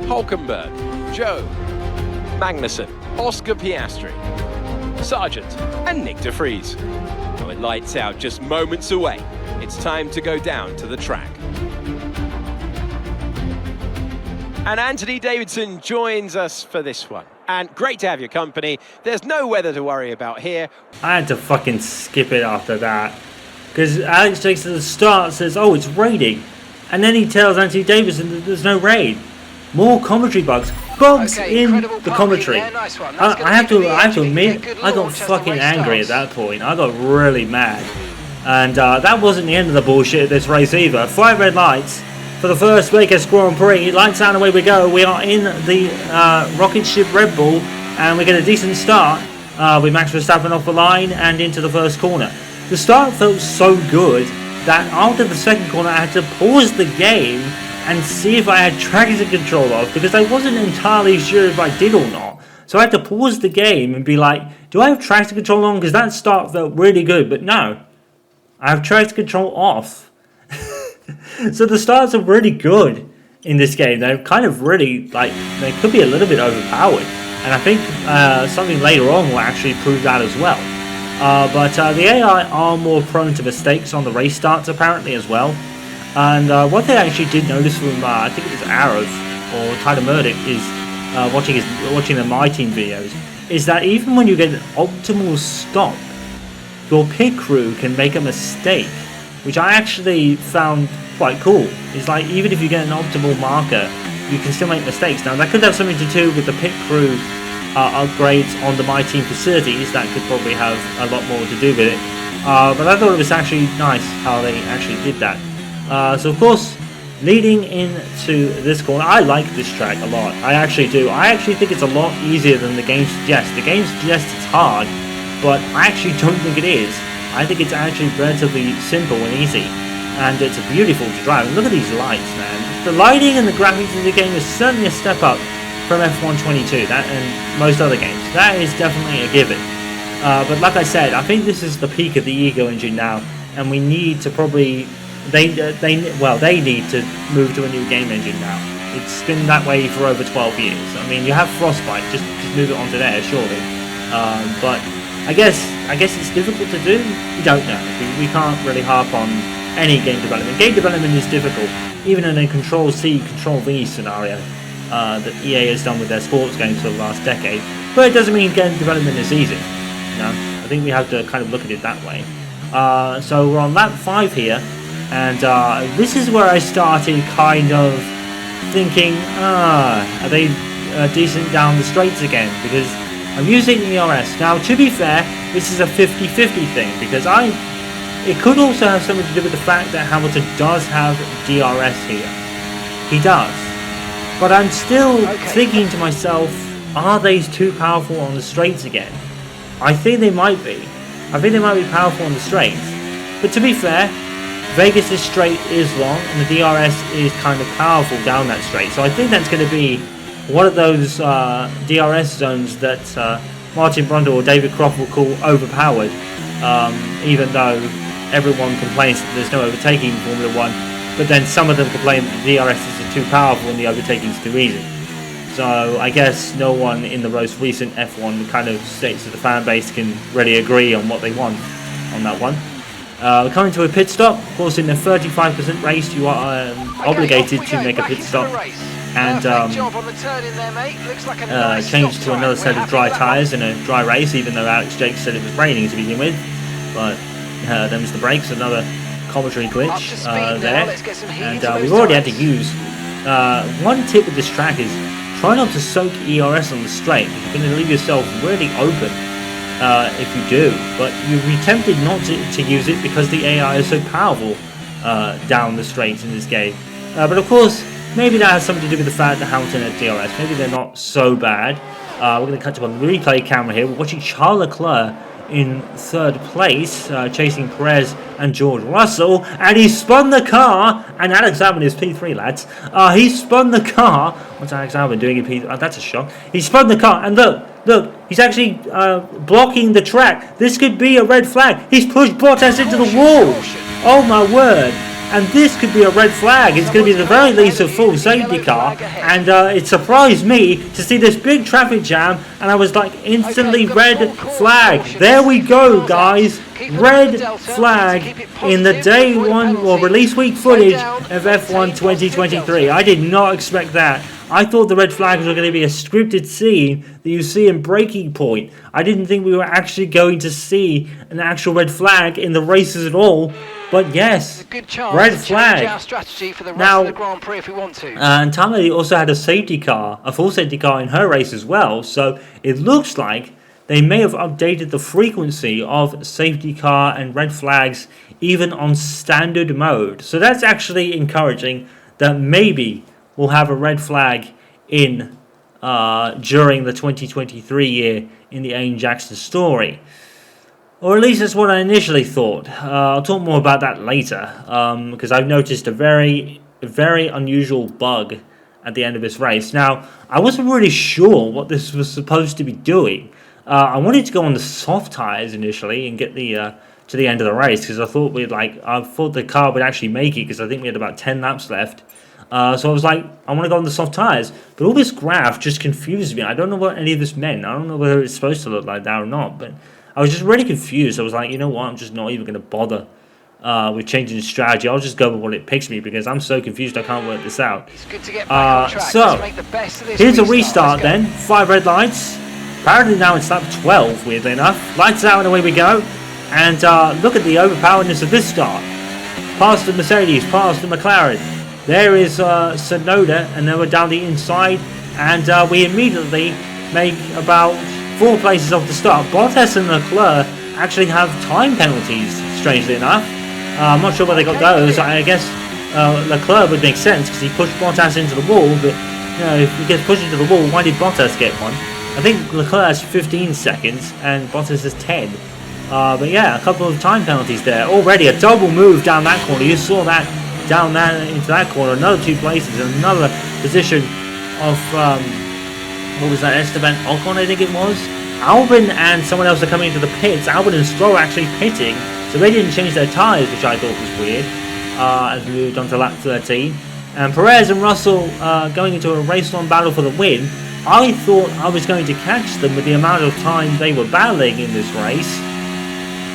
Hulkenberg, Joe, Magnussen, Oscar Piastri, Sargent and Nick de Vries. Well, it lights out just moments away. It's time to go down to the track. And Anthony Davidson joins us for this one. And great to have your company. There's no weather to worry about here. I had to fucking skip it after that. Because Alex takes to the start, says, oh, it's raining. And then he tells Anthony Davidson that there's no rain. More commentary bugs. Bugs in the commentary. Yeah, nice one. I have to admit, I got fucking angry at that point. I got really mad. And that wasn't the end of the bullshit of this race either. 5 red lights for the first Vegas Grand Prix. Lights out and away we go. We are in the rocket ship Red Bull, and we get a decent start with Max Verstappen off the line and into the first corner. The start felt so good that after the second corner I had to pause the game and see if I had traction control off, because I wasn't entirely sure if I did or not. So I had to pause the game and be like, do I have traction control on? Because that start felt really good, but no, I have traction control off. So the starts are really good in this game. They're kind of really, like, they could be a little bit overpowered. And I think something later on will actually prove that as well. But the AI are more prone to mistakes on the race starts apparently as well. And what they actually did notice from, I think it was Arav or Tyler Murdoch, is watching the My Team videos, is that even when you get an optimal stop, your pit crew can make a mistake, which I actually found quite cool. It's like, even if you get an optimal marker, you can still make mistakes. Now, that could have something to do with the pit crew upgrades on the My Team facilities. That could probably have a lot more to do with it. But I thought it was actually nice how they actually did that. So, of course, leading into this corner, I like this track a lot. I actually do. I actually think it's a lot easier than the game suggests. The game suggests it's hard, but I actually don't think it is. I think it's actually relatively simple and easy, and it's beautiful to drive. And look at these lights, man. The lighting and the graphics of the game is certainly a step up from F1 22 that and most other games. That is definitely a given. But like I said, I think this is the peak of the Ego engine now, and we need to probably they need to move to a new game engine now. It's been that way for over 12 years. I mean, you have Frostbite, just move it onto there, surely. But I guess it's difficult to do. We don't know. We can't really harp on any game development. Game development is difficult, even in a Control-C, Control-V scenario that EA has done with their sports games for the last decade. But it doesn't mean game development is easy. You know? I think we have to kind of look at it that way. So we're on lap 5 here, and this is where I started kind of thinking, are they decent down the straights again? Because I'm using ERS. Now, to be fair, this is a 50-50 thing, because it could also have something to do with the fact that Hamilton does have DRS here. He does. But I'm still thinking to myself, are they too powerful on the straights again? I think they might be. I think they might be powerful on the straights. But to be fair, Vegas' straight is long, and the DRS is kind of powerful down that straight. So I think that's going to be one of those DRS zones that Martin Brundle or David Croft will call overpowered, even though everyone complains that there's no overtaking in Formula 1, but then some of them complain that the DRSs are too powerful and the overtaking is too easy. So I guess no one in the most recent F1 kind of states that the fan base can really agree on what they want on that one. We're coming to a pit stop. Of course, in a 35% race, you are obligated to make a pit stop and change to another set of dry tyres in a dry race, even though Alex Jakes said it was raining to begin with. But them's the brakes, another commentary glitch there. And we've already had to use... one tip with this track is try not to soak ERS on the straight. You're going to leave yourself really open if you do. But you'll be tempted not to use it because the AI is so powerful down the straights in this game. But of course, maybe that has something to do with the fact that Hamilton had DRS. Maybe they're not so bad. We're going to cut to on the replay camera here. We're watching Charles Leclerc in third place, chasing Perez and George Russell, and he spun the car, and Alex Albon is P3, lads. He spun the car. What's Alex Albon doing in P3? That's a shock. He spun the car, and look, he's actually blocking the track. This could be a red flag. He's pushed Bottas into the wall. Oh my word. And this could be a red flag. It's going to be the very least a full safety car. And it surprised me to see this big traffic jam. And I was like, instantly red flag. There we go, guys. Red flag in the day one or release week footage of F1 2023. I did not expect that. I thought the red flags were going to be a scripted scene that you see in Breaking Point. I didn't think we were actually going to see an actual red flag in the races at all. But yes, red flag. Now, and Tammy also had a safety car, a full safety car in her race as well. So it looks like they may have updated the frequency of safety car and red flags even on standard mode. So that's actually encouraging that maybe we'll have a red flag in during the 2023 year in the Aiden Jackson story. Or at least that's what I initially thought. I'll talk more about that later, because I've noticed a very, very unusual bug at the end of this race. Now, I wasn't really sure what this was supposed to be doing. I wanted to go on the soft tyres initially and get the to the end of the race, because I thought the car would actually make it, because I think we had about 10 laps left. So I was like, I want to go on the soft tyres. But all this graph just confused me. I don't know what any of this meant. I don't know whether it's supposed to look like that or not, but I was just really confused. I was like, you know what, I'm just not even going to bother with changing the strategy. I'll just go with what it picks me, because I'm so confused I can't work this out. So, here's a restart then. 5 red lights. Apparently now it's lap 12, weirdly enough. Lights out and away we go. And look at the overpoweredness of this start. Past the Mercedes, past the McLaren. There is Sonoda, and then we're down the inside. And we immediately make about 4 places off the start. Bottas and Leclerc actually have time penalties, strangely enough. I'm not sure where they got those. I guess Leclerc would make sense because he pushed Bottas into the wall, but you know, if he gets pushed into the wall, why did Bottas get one? I think Leclerc has 15 seconds and Bottas has 10. But yeah, a couple of time penalties there. Already a double move down that corner. You saw that down that into that corner. Another 2 places, another position of what was that, Esteban Ocon, I think it was? Albon and someone else are coming into the pits. Albon and Stroll are actually pitting, so they didn't change their tyres, which I thought was weird, as we moved on to lap 13. And Perez and Russell going into a race-long battle for the win. I thought I was going to catch them with the amount of time they were battling in this race,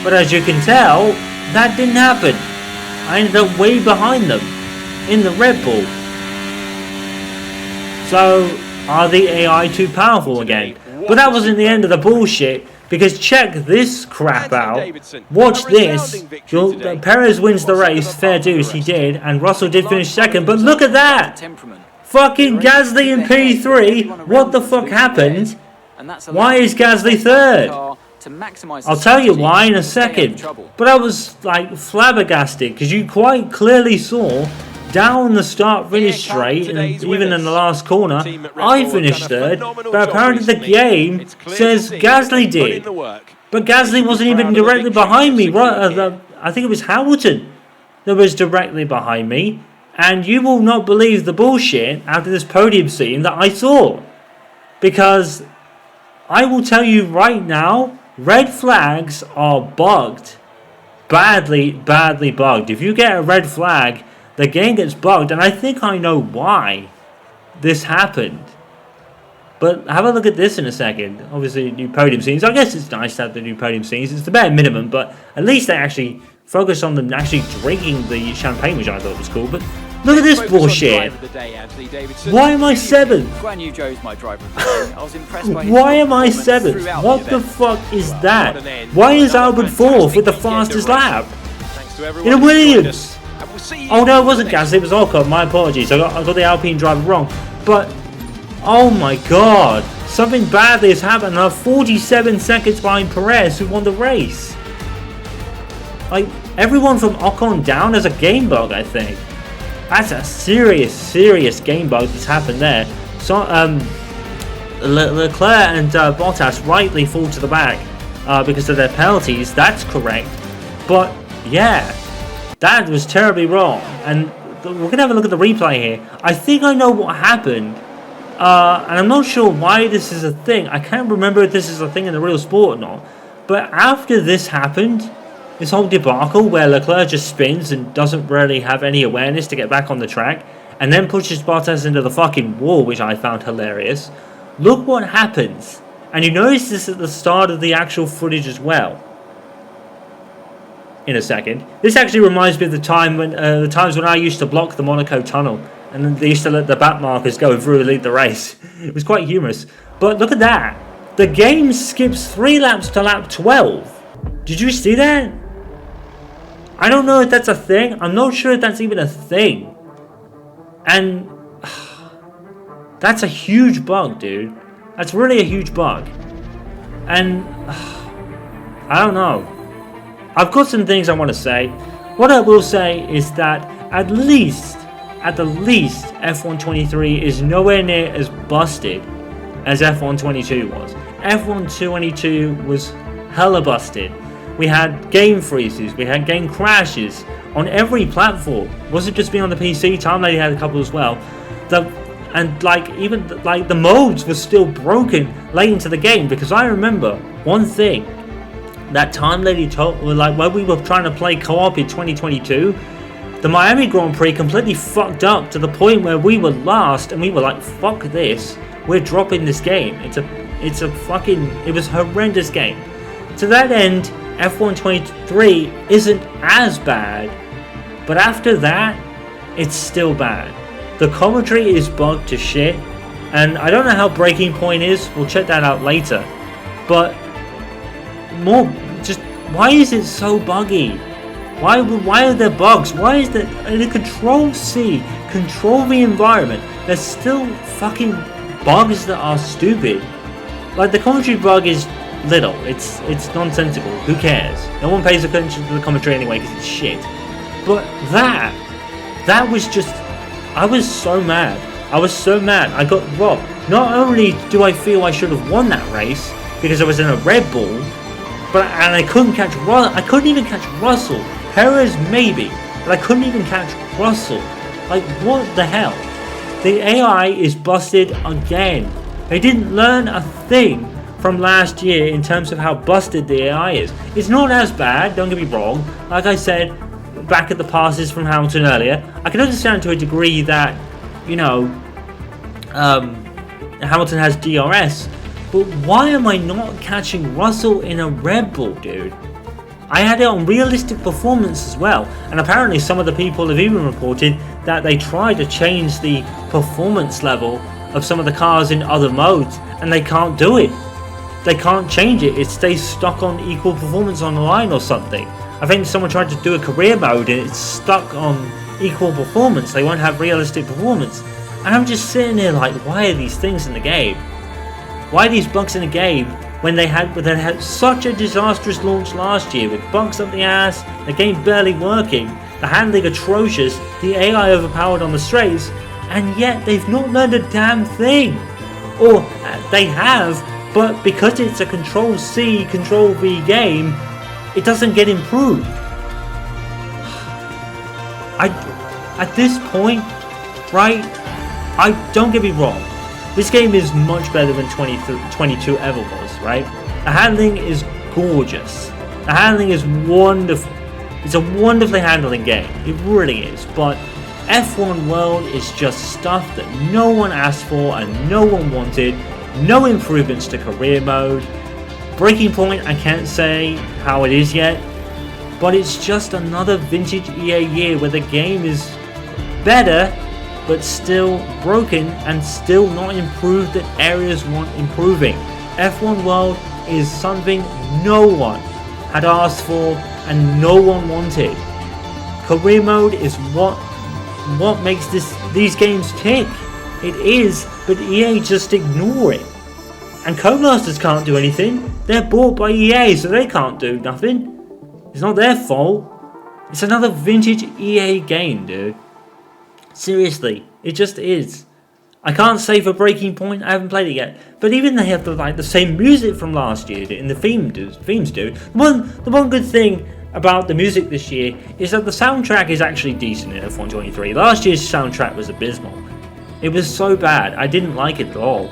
but as you can tell, that didn't happen. I ended up way behind them in the Red Bull. So, are the AI too powerful again? But that wasn't the end of the bullshit, because check this crap out. Watch this. Perez wins the race, fair dues, he did, and Russell did finish second, but look at that! Fucking Gasly in P3, what the fuck happened? Why is Gasly third? I'll tell you why in a second, but I was like flabbergasted, because you quite clearly saw down the start-finish straight, and even in the last corner, I finished third, but apparently the game says Gasly did. But Gasly wasn't even directly behind me. I think it was Hamilton that was directly behind me, And you will not believe the bullshit after this podium scene that I saw. Because I will tell you right now, red flags are bugged. Badly bugged. If you get a red flag, the game gets bugged. And I think I know why this happened. But have a look at this in a second. Obviously, new podium scenes. I guess it's nice to have the new podium scenes. It's the bare minimum, but at least they actually focus on them actually drinking the champagne, which I thought was cool. But look at this bullshit. Why am I 7th? Guan Yu Zhou's my driver of the day. I was impressed by his Why am I performance 7th? throughout What the event. fuck is that? Why is Albert 4th with the fastest lap? In a Williams! Oh no, it wasn't Gasly, it was Ocon. My apologies. I got the Alpine driver wrong. But oh my god, something badly has happened. I'm 47 seconds behind Perez, who won the race. Like, everyone from Ocon down has a game bug, I think. That's a serious game bug that's happened there. So, Leclerc and Bottas rightly fall to the back because of their penalties. That's correct. But, yeah, that was terribly wrong. And we're going to have a look at the replay here. I think I know what happened. And I'm not sure why this is a thing. I can't remember if this is a thing in the real sport or not. But after this happened, this whole debacle where Leclerc just spins and doesn't really have any awareness to get back on the track, and then pushes Bottas into the fucking wall, which I found hilarious. Look what happens. And you notice this at the start of the actual footage as well. In a second. This actually reminds me of the times when I used to block the Monaco tunnel. And then they used to let the back markers go through and lead the race. It was quite humorous. But look at that. The game skips 3 laps to lap 12. Did you see that? I don't know if that's a thing. I'm not sure if that's even a thing. And that's a huge bug, dude. That's really a huge bug. And I don't know. I've got some things I want to say. What I will say is that at the least, F1 23 is nowhere near as busted as F1 22 was. F1 22 was hella busted. We had game freezes, we had game crashes on every platform. It wasn't just being on the PC, Time Lady had a couple as well. The modes were still broken late into the game, because I remember one thing that Time Lady told, like when we were trying to play co-op in 2022, the Miami Grand Prix completely fucked up to the point where we were last and we were like, fuck this, we're dropping this game. It was a horrendous game. To that end, F1 23 isn't as bad, but after that, it's still bad. The commentary is bugged to shit, and I don't know how Breaking Point is, we'll check that out later, but why is it so buggy? Why are there bugs? Why is there in Control C, control the environment, there's still fucking bugs that are stupid? Like, the commentary bug is little, it's nonsensical, who cares? No one pays attention to the commentary anyway because it's shit. But that was just, I was so mad. I got robbed. Not only do I feel I should have won that race because I was in a Red Bull, and I couldn't even catch Russell. Perez maybe, but I couldn't even catch Russell. Like, what the hell? The AI is busted again. They didn't learn a thing from last year in terms of how busted the AI is. It's not as bad, don't get me wrong. Like I said back at the passes from Hamilton earlier, I can understand to a degree that, Hamilton has DRS, but why am I not catching Russell in a Red Bull, dude? I had it on realistic performance as well, and apparently some of the people have even reported that they tried to change the performance level of some of the cars in other modes, and they can't do it. They can't change it. It stays stuck on equal performance on the line or something. I think someone tried to do a career mode and it's stuck on equal performance. They won't have realistic performance. And I'm just sitting there like, why are these things in the game? Why are these bugs in the game when they had such a disastrous launch last year with bugs up the ass, the game barely working, the handling atrocious, the AI overpowered on the straights, and yet they've not learned a damn thing. Or they have, but because it's a Control C, Control V game, it doesn't get improved. At this point, right, don't get me wrong, this game is much better than 22 ever was, right? The handling is gorgeous. The handling is wonderful. It's a wonderfully handling game. It really is. But F1 World is just stuff that no one asked for and no one wanted. No improvements to career mode. Breaking Point, I can't say how it is yet. But it's just another vintage EA year where the game is better, but still broken and still not improved that areas want improving. F1 World is something no one had asked for and no one wanted. Career mode is what makes these games tick. It is, but EA just ignore it. And Codemasters can't do anything. They're bought by EA, so they can't do nothing. It's not their fault. It's another vintage EA game, dude. Seriously, it just is. I can't say for Breaking Point, I haven't played it yet. But even they have the same music from last year, and the themes do. The one good thing about the music this year is that the soundtrack is actually decent in F1 23. Last year's soundtrack was abysmal. It was so bad, I didn't like it at all.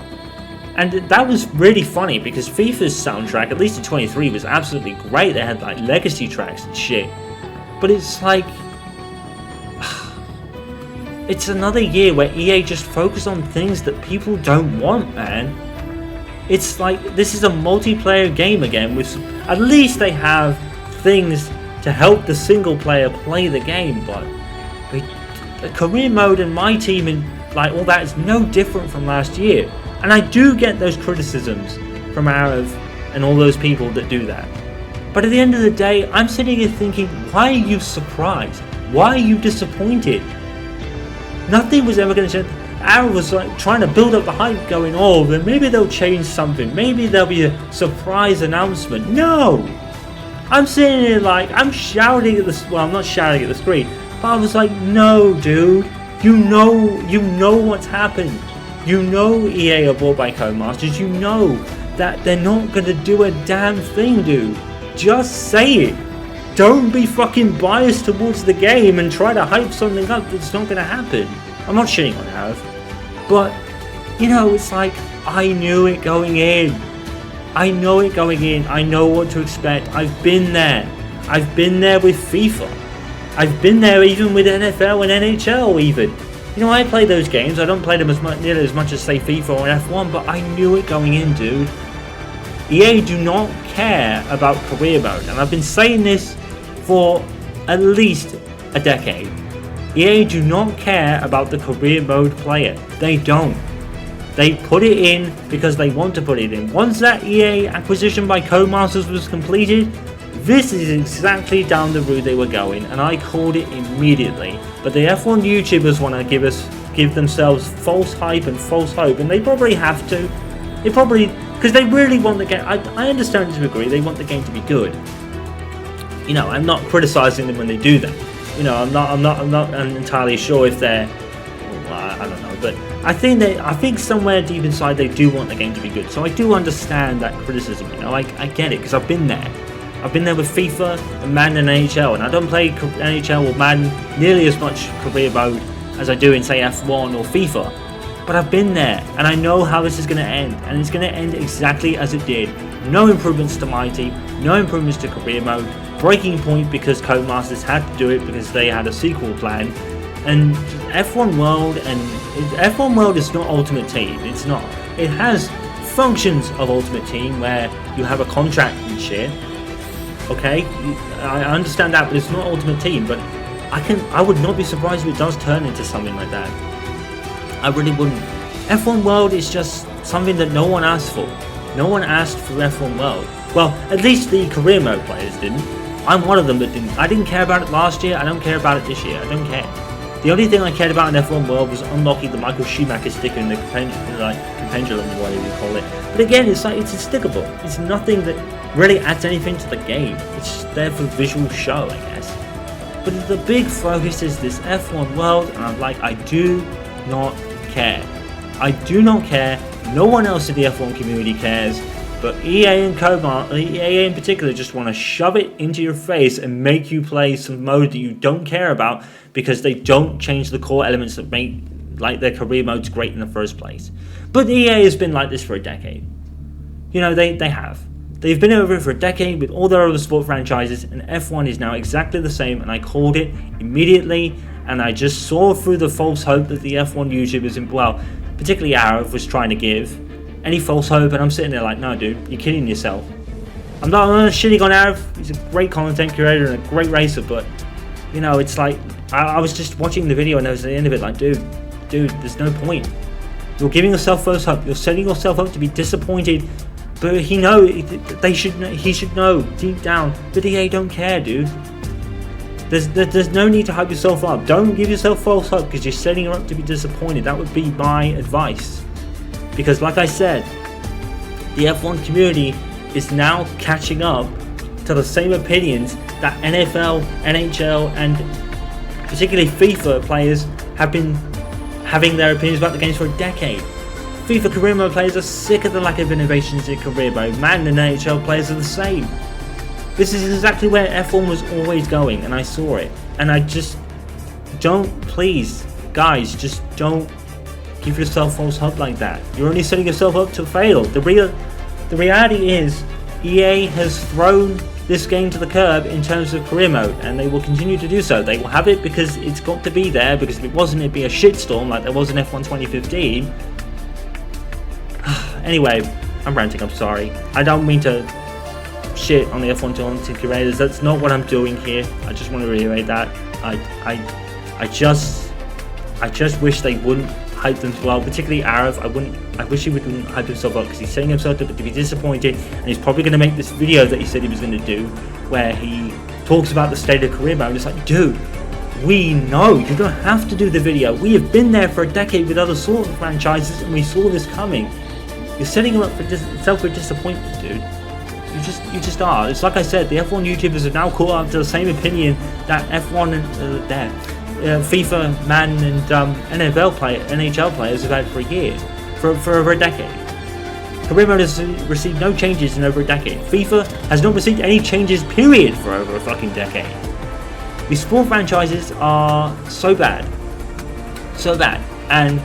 And that was really funny because FIFA's soundtrack, at least in 23, was absolutely great. They had like legacy tracks and shit. But it's like, it's another year where EA just focus on things that people don't want, man. It's like, this is a multiplayer game again, with at least they have things to help the single player play the game, but the career mode and my team and like all that is no different from last year. And I do get those criticisms from Arav and all those people that do that. But at the end of the day, I'm sitting here thinking, why are you surprised? Why are you disappointed? Nothing was ever going to change. Arav was like trying to build up the hype, going, oh, then maybe they'll change something. Maybe there'll be a surprise announcement. No! I'm sitting here like, I'm shouting at the, well, I'm not shouting at the screen, but I was like, no, dude. You know what's happened. You know EA are bought by Codemasters. You know that they're not going to do a damn thing, dude. Just say it. Don't be fucking biased towards the game and try to hype something up that's not going to happen. I'm not shitting on Arav. But, you know, it's like, I knew it going in. I know it going in. I know what to expect. I've been there. I've been there with FIFA. I've been there even with NFL and NHL even. You know, I play those games. I don't play them nearly as much as, say, FIFA or F1, but I knew it going in, dude. EA do not care about career mode, and I've been saying this for at least a decade. EA do not care about the career mode player. They don't. They put it in because they want to put it in. Once that EA acquisition by Codemasters was completed, this is exactly down the route they were going, and I called it immediately. But the F1 YouTubers want to give themselves false hype and false hope, and they probably have to. They probably, because they really want the game. I understand to a degree. They want the game to be good. You know, I'm not criticizing them when they do that. You know, I'm not entirely sure if they're. Well, I don't know, but I think somewhere deep inside they do want the game to be good. So I do understand that criticism. You know, I get it because I've been there. I've been there with FIFA and Madden and NHL, and I don't play NHL or Madden nearly as much career mode as I do in, say, F1 or FIFA. But I've been there, and I know how this is going to end, and it's going to end exactly as it did. No improvements to my team, no improvements to career mode, Breaking Point because Codemasters had to do it because they had a sequel plan, and F1 World is not Ultimate Team. It's not. It has functions of Ultimate Team where you have a contract and shit. Okay, I understand that, but it's not Ultimate Team. But I would not be surprised if it does turn into something like that. I really wouldn't. F1 World is just something that no one asked for. No one asked for F1 World. Well, at least the career mode players didn't. I'm one of them that didn't. I didn't care about it last year. I don't care about it this year. I don't care. The only thing I cared about in F1 World was unlocking the Michael Schumacher sticker in the pendulum, or whatever you call it. But again, it's like, it's stickable. It's nothing that really adds anything to the game. It's just there for visual show, I guess. But the big focus is this F1 World, and I'm like, I do not care. I do not care. No one else in the F1 community cares. But EA and EA in particular just want to shove it into your face and make you play some mode that you don't care about because they don't change the core elements that make like their career modes great in the first place. But EA has been like this for a decade. You know, they have. They've been over it for a decade with all their other sport franchises, and F1 is now exactly the same, and I called it immediately, and I just saw through the false hope that the F1 YouTubers, well, particularly Arab, was trying to give. Any false hope, and I'm sitting there like, no dude, you're kidding yourself. I'm not shitting on Arab, he's a great content creator and a great racer, but, you know, it's like, I was just watching the video and I was at the end of it like, dude, there's no point. You're giving yourself false hope, you're setting yourself up to be disappointed, but he should know deep down, but EA don't care, dude. There's no need to hype yourself up. Don't give yourself false hope because you're setting her up to be disappointed. That would be my advice. Because like I said, the F1 community is now catching up to the same opinions that NFL, NHL, and particularly FIFA players have been having their opinions about the games for a decade. FIFA career mode players are sick of the lack of innovations in career mode. Man and NHL players are the same. This is exactly where F1 was always going, and I saw it. And I just please, guys, just don't give yourself false hope like that. You're only setting yourself up to fail. The reality is, EA has thrown this game to the curb in terms of career mode, and they will continue to do so. They will have it because it's got to be there, because if it wasn't, it'd be a shitstorm like there was in F1 2015. Anyway, I'm ranting, I'm sorry. I don't mean to shit on the F1 content creators. That's not what I'm doing here. I just want to reiterate that. I just wish they wouldn't hype them well, particularly Arif. I wish he wouldn't hype himself up because he's setting himself up to be disappointed, and he's probably going to make this video that he said he was going to do where he talks about the state of career mode. It's like, dude, we know you don't have to do the video. We have been there for a decade with other sort of franchises, and we saw this coming. You're setting him up for disappointment, dude. You just are. It's like I said, the F1 YouTubers have now caught up to the same opinion that F1 and FIFA, Man, and NHL players have had for a year, for over a decade. Career mode has received no changes in over a decade. FIFA has not received any changes, period, for over a fucking decade. These sport franchises are so bad, and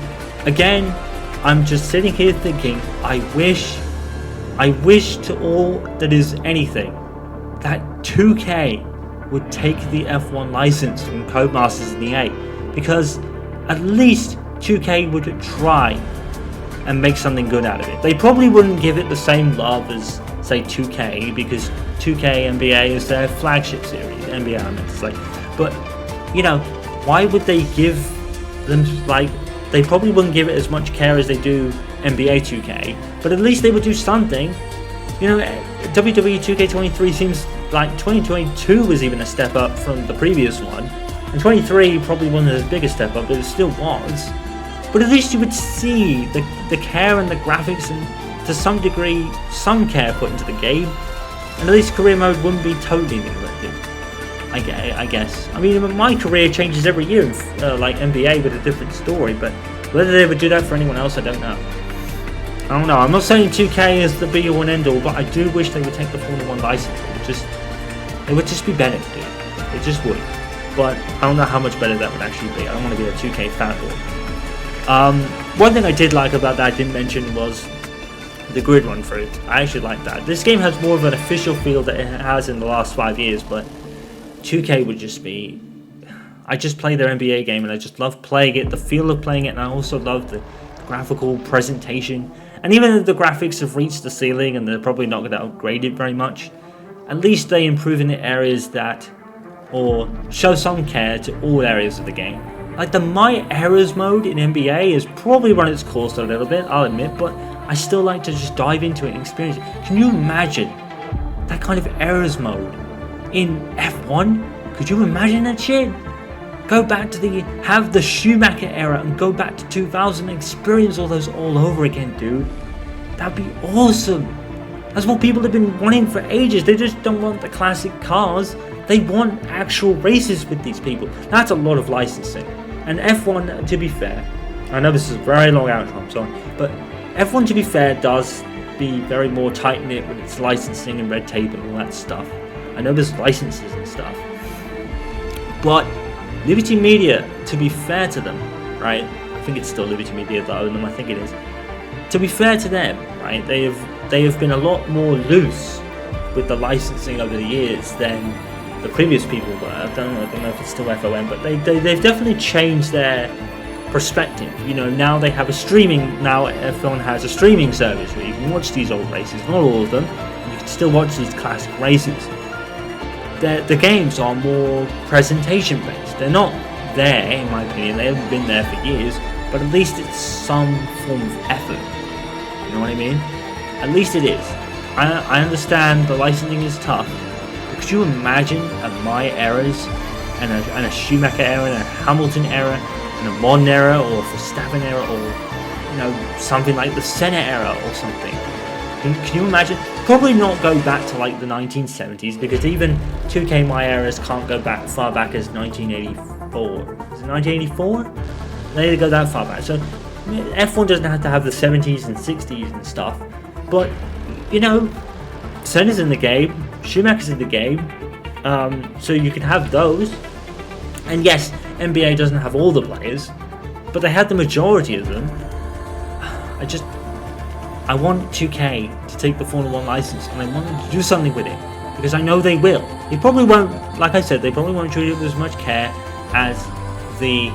again, I'm just sitting here thinking, I wish to all that is anything that 2K would take the F1 license from Codemasters and EA, because at least 2K would try and make something good out of it. They probably wouldn't give it the same love as, say, 2K, because 2K NBA is their flagship series, NBA I meant to say. But, you know, why would they give them, like, they probably wouldn't give it as much care as they do NBA 2K, but at least they would do something. You know, WWE 2K23 seems like 2022 was even a step up from the previous one, and 23 probably wasn't as big a step up, but it still was. But at least you would see the care and the graphics, and to some degree some care put into the game, and at least career mode wouldn't be totally neglected, I guess. I mean, my career changes every year, like NBA with a different story, but whether they would do that for anyone else, I don't know. I'm not saying 2K is the be all and end all, but I do wish they would take the Formula 1 license. It would just be better, dude. It just would. But I don't know how much better that would actually be. I don't want to be a 2K fanboy. One thing I did like about that I didn't mention was the grid run through. I actually like that. This game has more of an official feel that it has in the last 5 years, but 2K would just be... I just play their NBA game and I just love playing it, the feel of playing it, and I also love the graphical presentation. And even if the graphics have reached the ceiling and they're probably not going to upgrade it very much, at least they improve in the areas that, or show some care to all areas of the game. Like the My Errors mode in NBA has probably run its course a little bit, I'll admit, but I still like to just dive into it and experience it. Can you imagine that kind of errors mode in F1? Could you imagine that shit? Go back to have the Schumacher era and go back to 2000 and experience all those all over again, dude. That'd be awesome. That's what people have been wanting for ages. They just don't want the classic cars. They want actual races with these people. That's a lot of licensing. And F1, to be fair, I know this is a very long outro, I'm sorry, but F1, to be fair, does be very more tight-knit with its licensing and red tape and all that stuff. I know there's licenses and stuff. But Liberty Media, to be fair to them, right? I think it's still Liberty Media that own them, I think it is. To be fair to them, right, they have been a lot more loose with the licensing over the years than the previous people were. I don't know if it's still FOM, but they've definitely changed their perspective. You know, now they have a streaming, now F1 has a streaming service where you can watch these old races, not all of them, and you can still watch these classic races. The games are more presentation based. They're not there, in my opinion, they haven't been there for years, but at least it's some form of effort. You know what I mean? At least it is. I understand the licensing is tough, but could you imagine a My eras and a Schumacher era and a Hamilton era and a Mon era or a Verstappen era or, you know, something like the Senna era or something? Can you imagine? Probably not go back to like the 1970s, because even 2K My eras can't go back far back as 1984. Is it 1984? They go that far back. So F1 doesn't have to have the 70s and 60s and stuff, but you know, Senna's in the game, Schumacher's in the game, so you can have those. And yes, NBA doesn't have all the players, but they have the majority of them. I want 2K to take the Formula 1 license, and I want them to do something with it, because I know they will. They probably won't, like I said, they probably won't treat it with as much care as the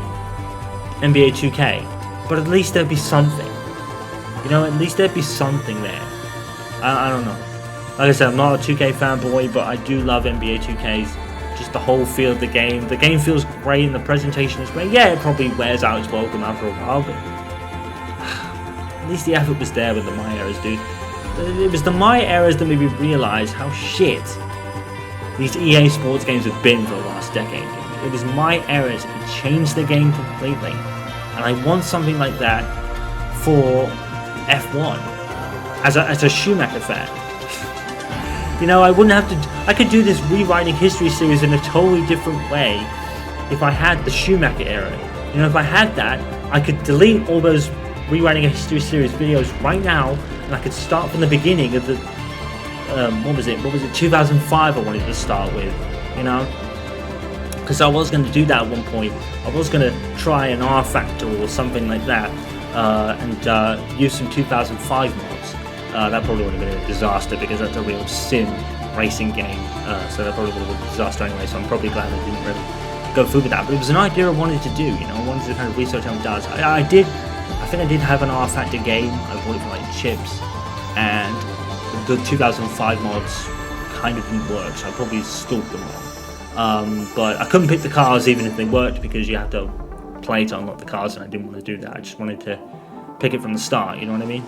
NBA 2K, but at least there'd be something. You know, at least there'd be something there. I don't know. Like I said, I'm not a 2K fanboy, but I do love NBA 2K's. Just the whole feel of the game. The game feels great and the presentation is great. Yeah, it probably wears out its welcome after a while, but at least the effort was there with the My eras, dude. It was the My eras that made me realise how shit these EA sports games have been for the last decade. It was My eras. It changed the game completely. And I want something like that for F1 as a Schumacher fan. You know, I wouldn't have to. I could do this rewriting history series in a totally different way if I had the Schumacher era. You know, if I had that, I could delete all those rewriting a history series videos right now, and I could start from the beginning of the what was it 2005 I wanted to start with, you know, because I was going to do that at one point. I was going to try an R Factor or something like that, and use some 2005 mods. That probably would have been a disaster, because that's a real sim racing game, so that probably would have been a disaster anyway, so I'm probably glad I didn't really go through with that. But it was an idea I wanted to do, you know, I wanted to kind of research how it does. I think I did have an R Factor game. I bought it for like chips, and the 2005 mods kind of didn't work, so I probably stalled them all. But I couldn't pick the cars even if they worked, because you have to play to unlock the cars, and I didn't want to do that. I just wanted to pick it from the start, you know what I mean?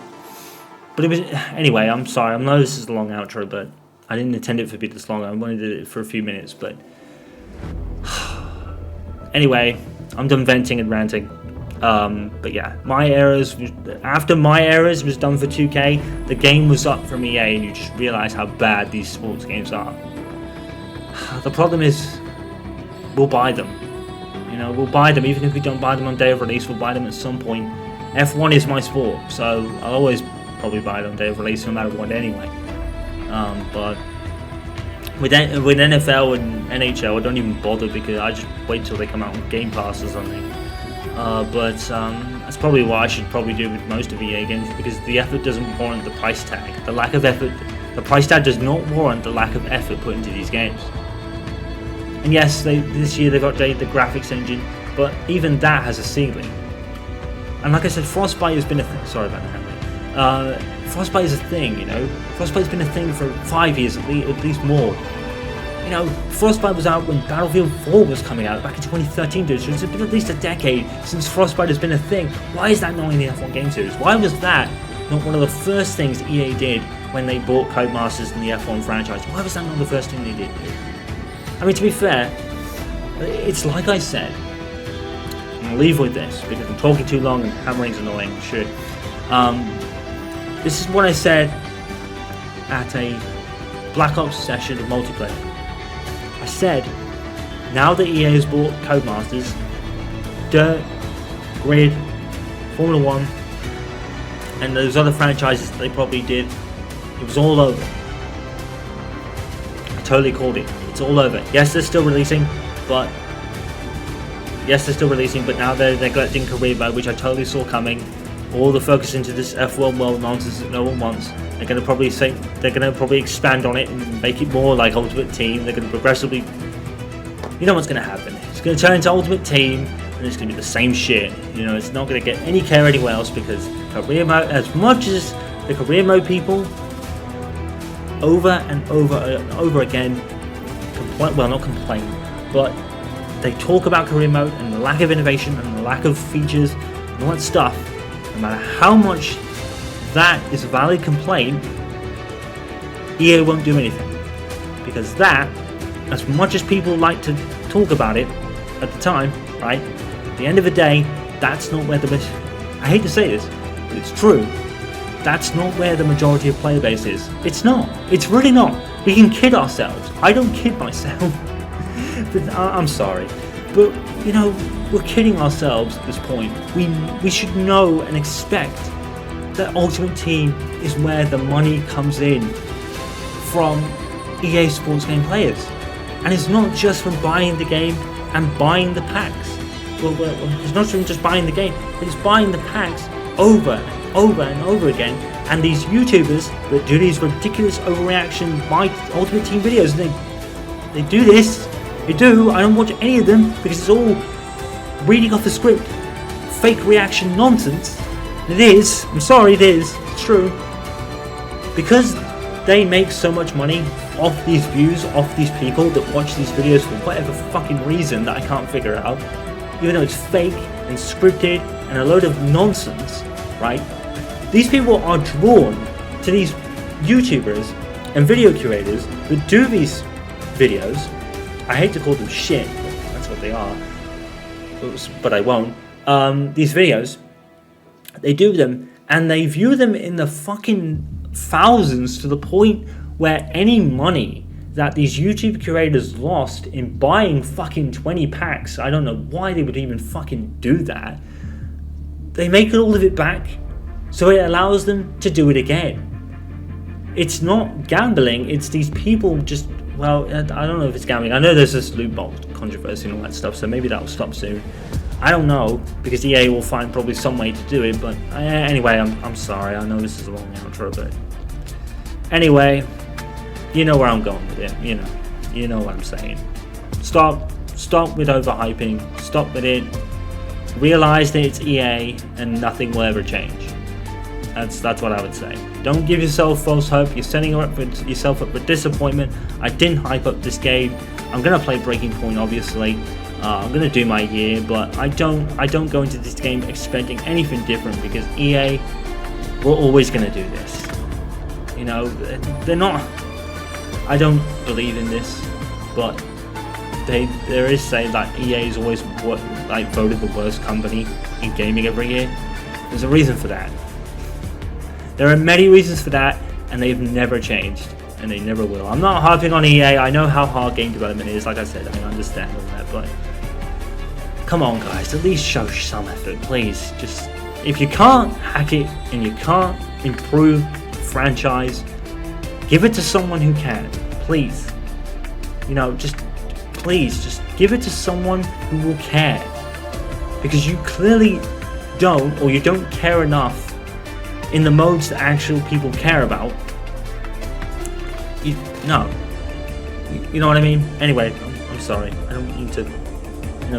But it was, anyway, I'm sorry, I know this is a long outro, but I didn't intend it to be this long. I wanted it for a few minutes, but anyway, I'm done venting and ranting. But yeah, My eras, after My eras was done for 2K, the game was up from EA, and you just realise how bad these sports games are. The problem is, we'll buy them. You know, we'll buy them, even if we don't buy them on day of release, we'll buy them at some point. F1 is my sport, so I'll always probably buy it on day of release no matter what anyway. But with NFL and NHL, I don't even bother, because I just wait till they come out on Game Pass or something. But that's probably what I should probably do with most of EA games, because the effort doesn't warrant the price tag. The lack of effort, the price tag does not warrant the lack of effort put into these games. And yes, this year they've updated the graphics engine, but even that has a ceiling. And like I said, Frostbite has been a thing. Sorry about that, Henry. Frostbite is a thing, you know. Frostbite's been a thing for 5 years at least more. You know, Frostbite was out when Battlefield 4 was coming out back in 2013, dude. So it's been at least a decade since Frostbite has been a thing. Why is that not in the F1 game series? Why was that not one of the first things EA did when they bought Codemasters in the F1 franchise? Why was that not the first thing they did? I mean, to be fair, it's like I said. I'm going to leave with this, because I'm talking too long and hammering's annoying. Shit. This is what I said at a Black Ops session of multiplayer. I said, now that EA has bought Codemasters, Dirt, Grid, Formula 1, and those other franchises that they probably did, it was all over. I totally called it. It's all over. Yes, they're still releasing, but now they're neglecting career mode, which I totally saw coming. All the focus into this F1 world nonsense that no one wants. They're going to probably expand on it and make it more like Ultimate Team. They're going to progressively, you know what's going to happen. It's going to turn into Ultimate Team, and it's going to be the same shit. You know, it's not going to get any care anywhere else, because career mode, as much as the career mode people over and over and over again not complain, but they talk about career mode and the lack of innovation and the lack of features and all that stuff. No matter how much that is a valid complaint, EA won't do anything, because that, as much as people like to talk about it at the time, right, at the end of the day, that's not where I hate to say this, but it's true, that's not where the majority of player base is. It's not. It's really not. We can kid ourselves. I don't kid myself. But I'm sorry. But, you know, we're kidding ourselves at this point. We should know and expect that Ultimate Team is where the money comes in from EA Sports game players. And it's not just from buying the game and buying the packs. Well, it's not from just buying the game, but it's buying the packs over and over and over again. And these YouTubers that do these ridiculous overreaction buy Ultimate Team videos, and they do this. They do. I don't watch any of them because it's all reading off the script, fake reaction nonsense. It is. I'm sorry, it is. It's true. Because they make so much money off these views, off these people that watch these videos for whatever fucking reason that I can't figure out, even though it's fake and scripted and a load of nonsense, right? These people are drawn to these YouTubers and video curators that do these videos. I hate to call them shit, but that's what they are. But I won't. These videos, they do them, and they view them in the fucking thousands, to the point where any money that these YouTube curators lost in buying fucking 20 packs, I don't know why they would even fucking do that, they make all of it back, so it allows them to do it again. It's not gambling, it's these people just, well, I don't know if it's gambling. I know there's this loot box controversy and all that stuff, so maybe that'll stop soon. I don't know, because EA will find probably some way to do it, but anyway, I'm sorry, I know this is a long outro, but anyway, you know where I'm going with it, you know what I'm saying. Stop with overhyping, stop with it, realize that it's EA and nothing will ever change. That's what I would say. Don't give yourself false hope. You're setting yourself up for disappointment. I didn't hype up this game. I'm gonna play Breaking Point, obviously. I'm gonna do my year, but I don't go into this game expecting anything different, because EA, we're always gonna do this. You know, they're not. I don't believe in this, but there is saying that EA is always voted the worst company in gaming every year. There's a reason for that. There are many reasons for that, and they've never changed, and they never will. I'm not harping on EA. I know how hard game development is. Like I said, I understand all that, but come on, guys, at least show some effort, please. Just, if you can't hack it and you can't improve the franchise, give it to someone who can, please. You know, please, just give it to someone who will care, because you clearly don't, or you don't care enough in the modes that actual people care about. You know what I mean? Anyway, I'm sorry. I don't mean to.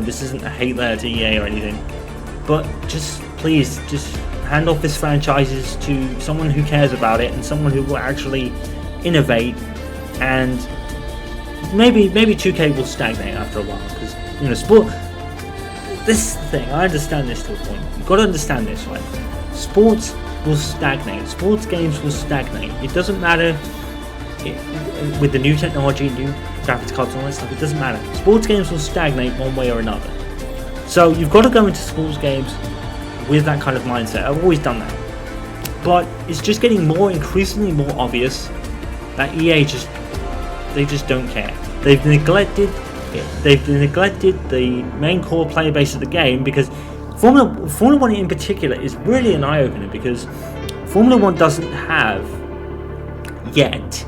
This isn't a hate letter to EA or anything, but just please, just hand off this franchises to someone who cares about it and someone who will actually innovate. And maybe 2K will stagnate after a while, because sport. This is the thing. I understand this to a point. You've got to understand this, right? Sports will stagnate. Sports games will stagnate. It doesn't matter with the new technology, new graphics cards and all that stuff. It doesn't matter. Sports games will stagnate one way or another. So you've got to go into sports games with that kind of mindset. I've always done that, but it's just getting increasingly more obvious that EA they just don't care. They've neglected the main core player base of the game, because Formula 1 in particular is really an eye-opener, because Formula 1 doesn't have yet.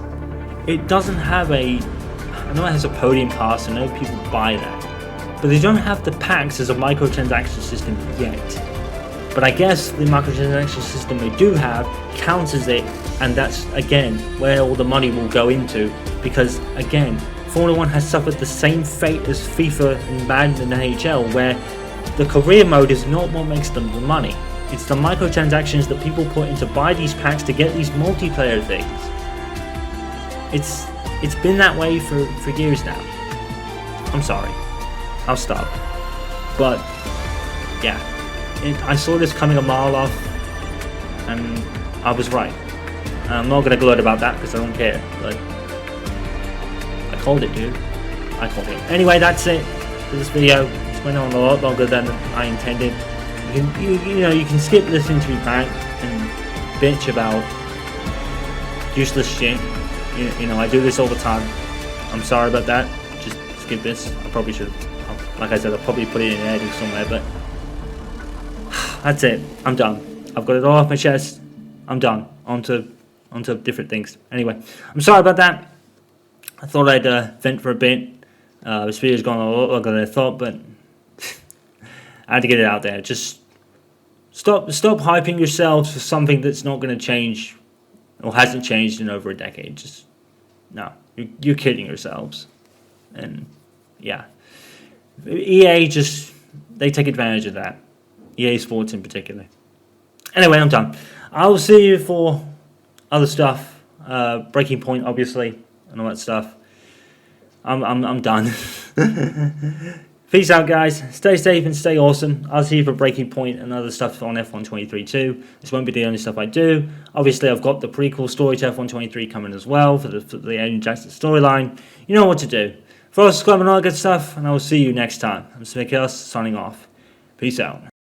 It doesn't have a. I know it has a podium pass. I know people buy that, but they don't have the packs as a microtransaction system yet. But I guess the microtransaction system they do have counters it, and that's again where all the money will go into. Because again, Formula 1 has suffered the same fate as FIFA and Madden and NHL, where the career mode is not what makes them the money. It's the microtransactions that people put in to buy these packs to get these multiplayer things. It's been that way for years now. I'm sorry. I'll stop. But yeah, I saw this coming a mile off, and I was right. I'm not gonna gloat about that because I don't care. But I called it, dude. I called it. Anyway, that's it for this video. It's went on a lot longer than I intended. You can skip listening to me back and bitch about useless shit. I do this all the time. I'm sorry about that. Just skip this. I probably should. Like I said, I'll probably put it in editing somewhere. But that's it. I'm done. I've got it all off my chest. I'm done. Onto different things. Anyway, I'm sorry about that. I thought I'd vent for a bit. This video's gone a lot longer than I thought, but I had to get it out there. Just stop hyping yourselves for something that's not going to change or hasn't changed in over a decade. Just no, you're kidding yourselves. And yeah, EA they take advantage of that. EA Sports in particular. Anyway, I'm done. I'll see you for other stuff. Breaking Point, obviously, and all that stuff. I'm done. Peace out, guys. Stay safe and stay awesome. I'll see you for Breaking Point and other stuff on F1 23 too. This won't be the only stuff I do. Obviously, I've got the prequel story to F1 23 coming as well for the Adrian Jackson storyline. You know what to do. Follow, subscribe, and all that good stuff, and I will see you next time. I'm Smith Chaos, signing off. Peace out.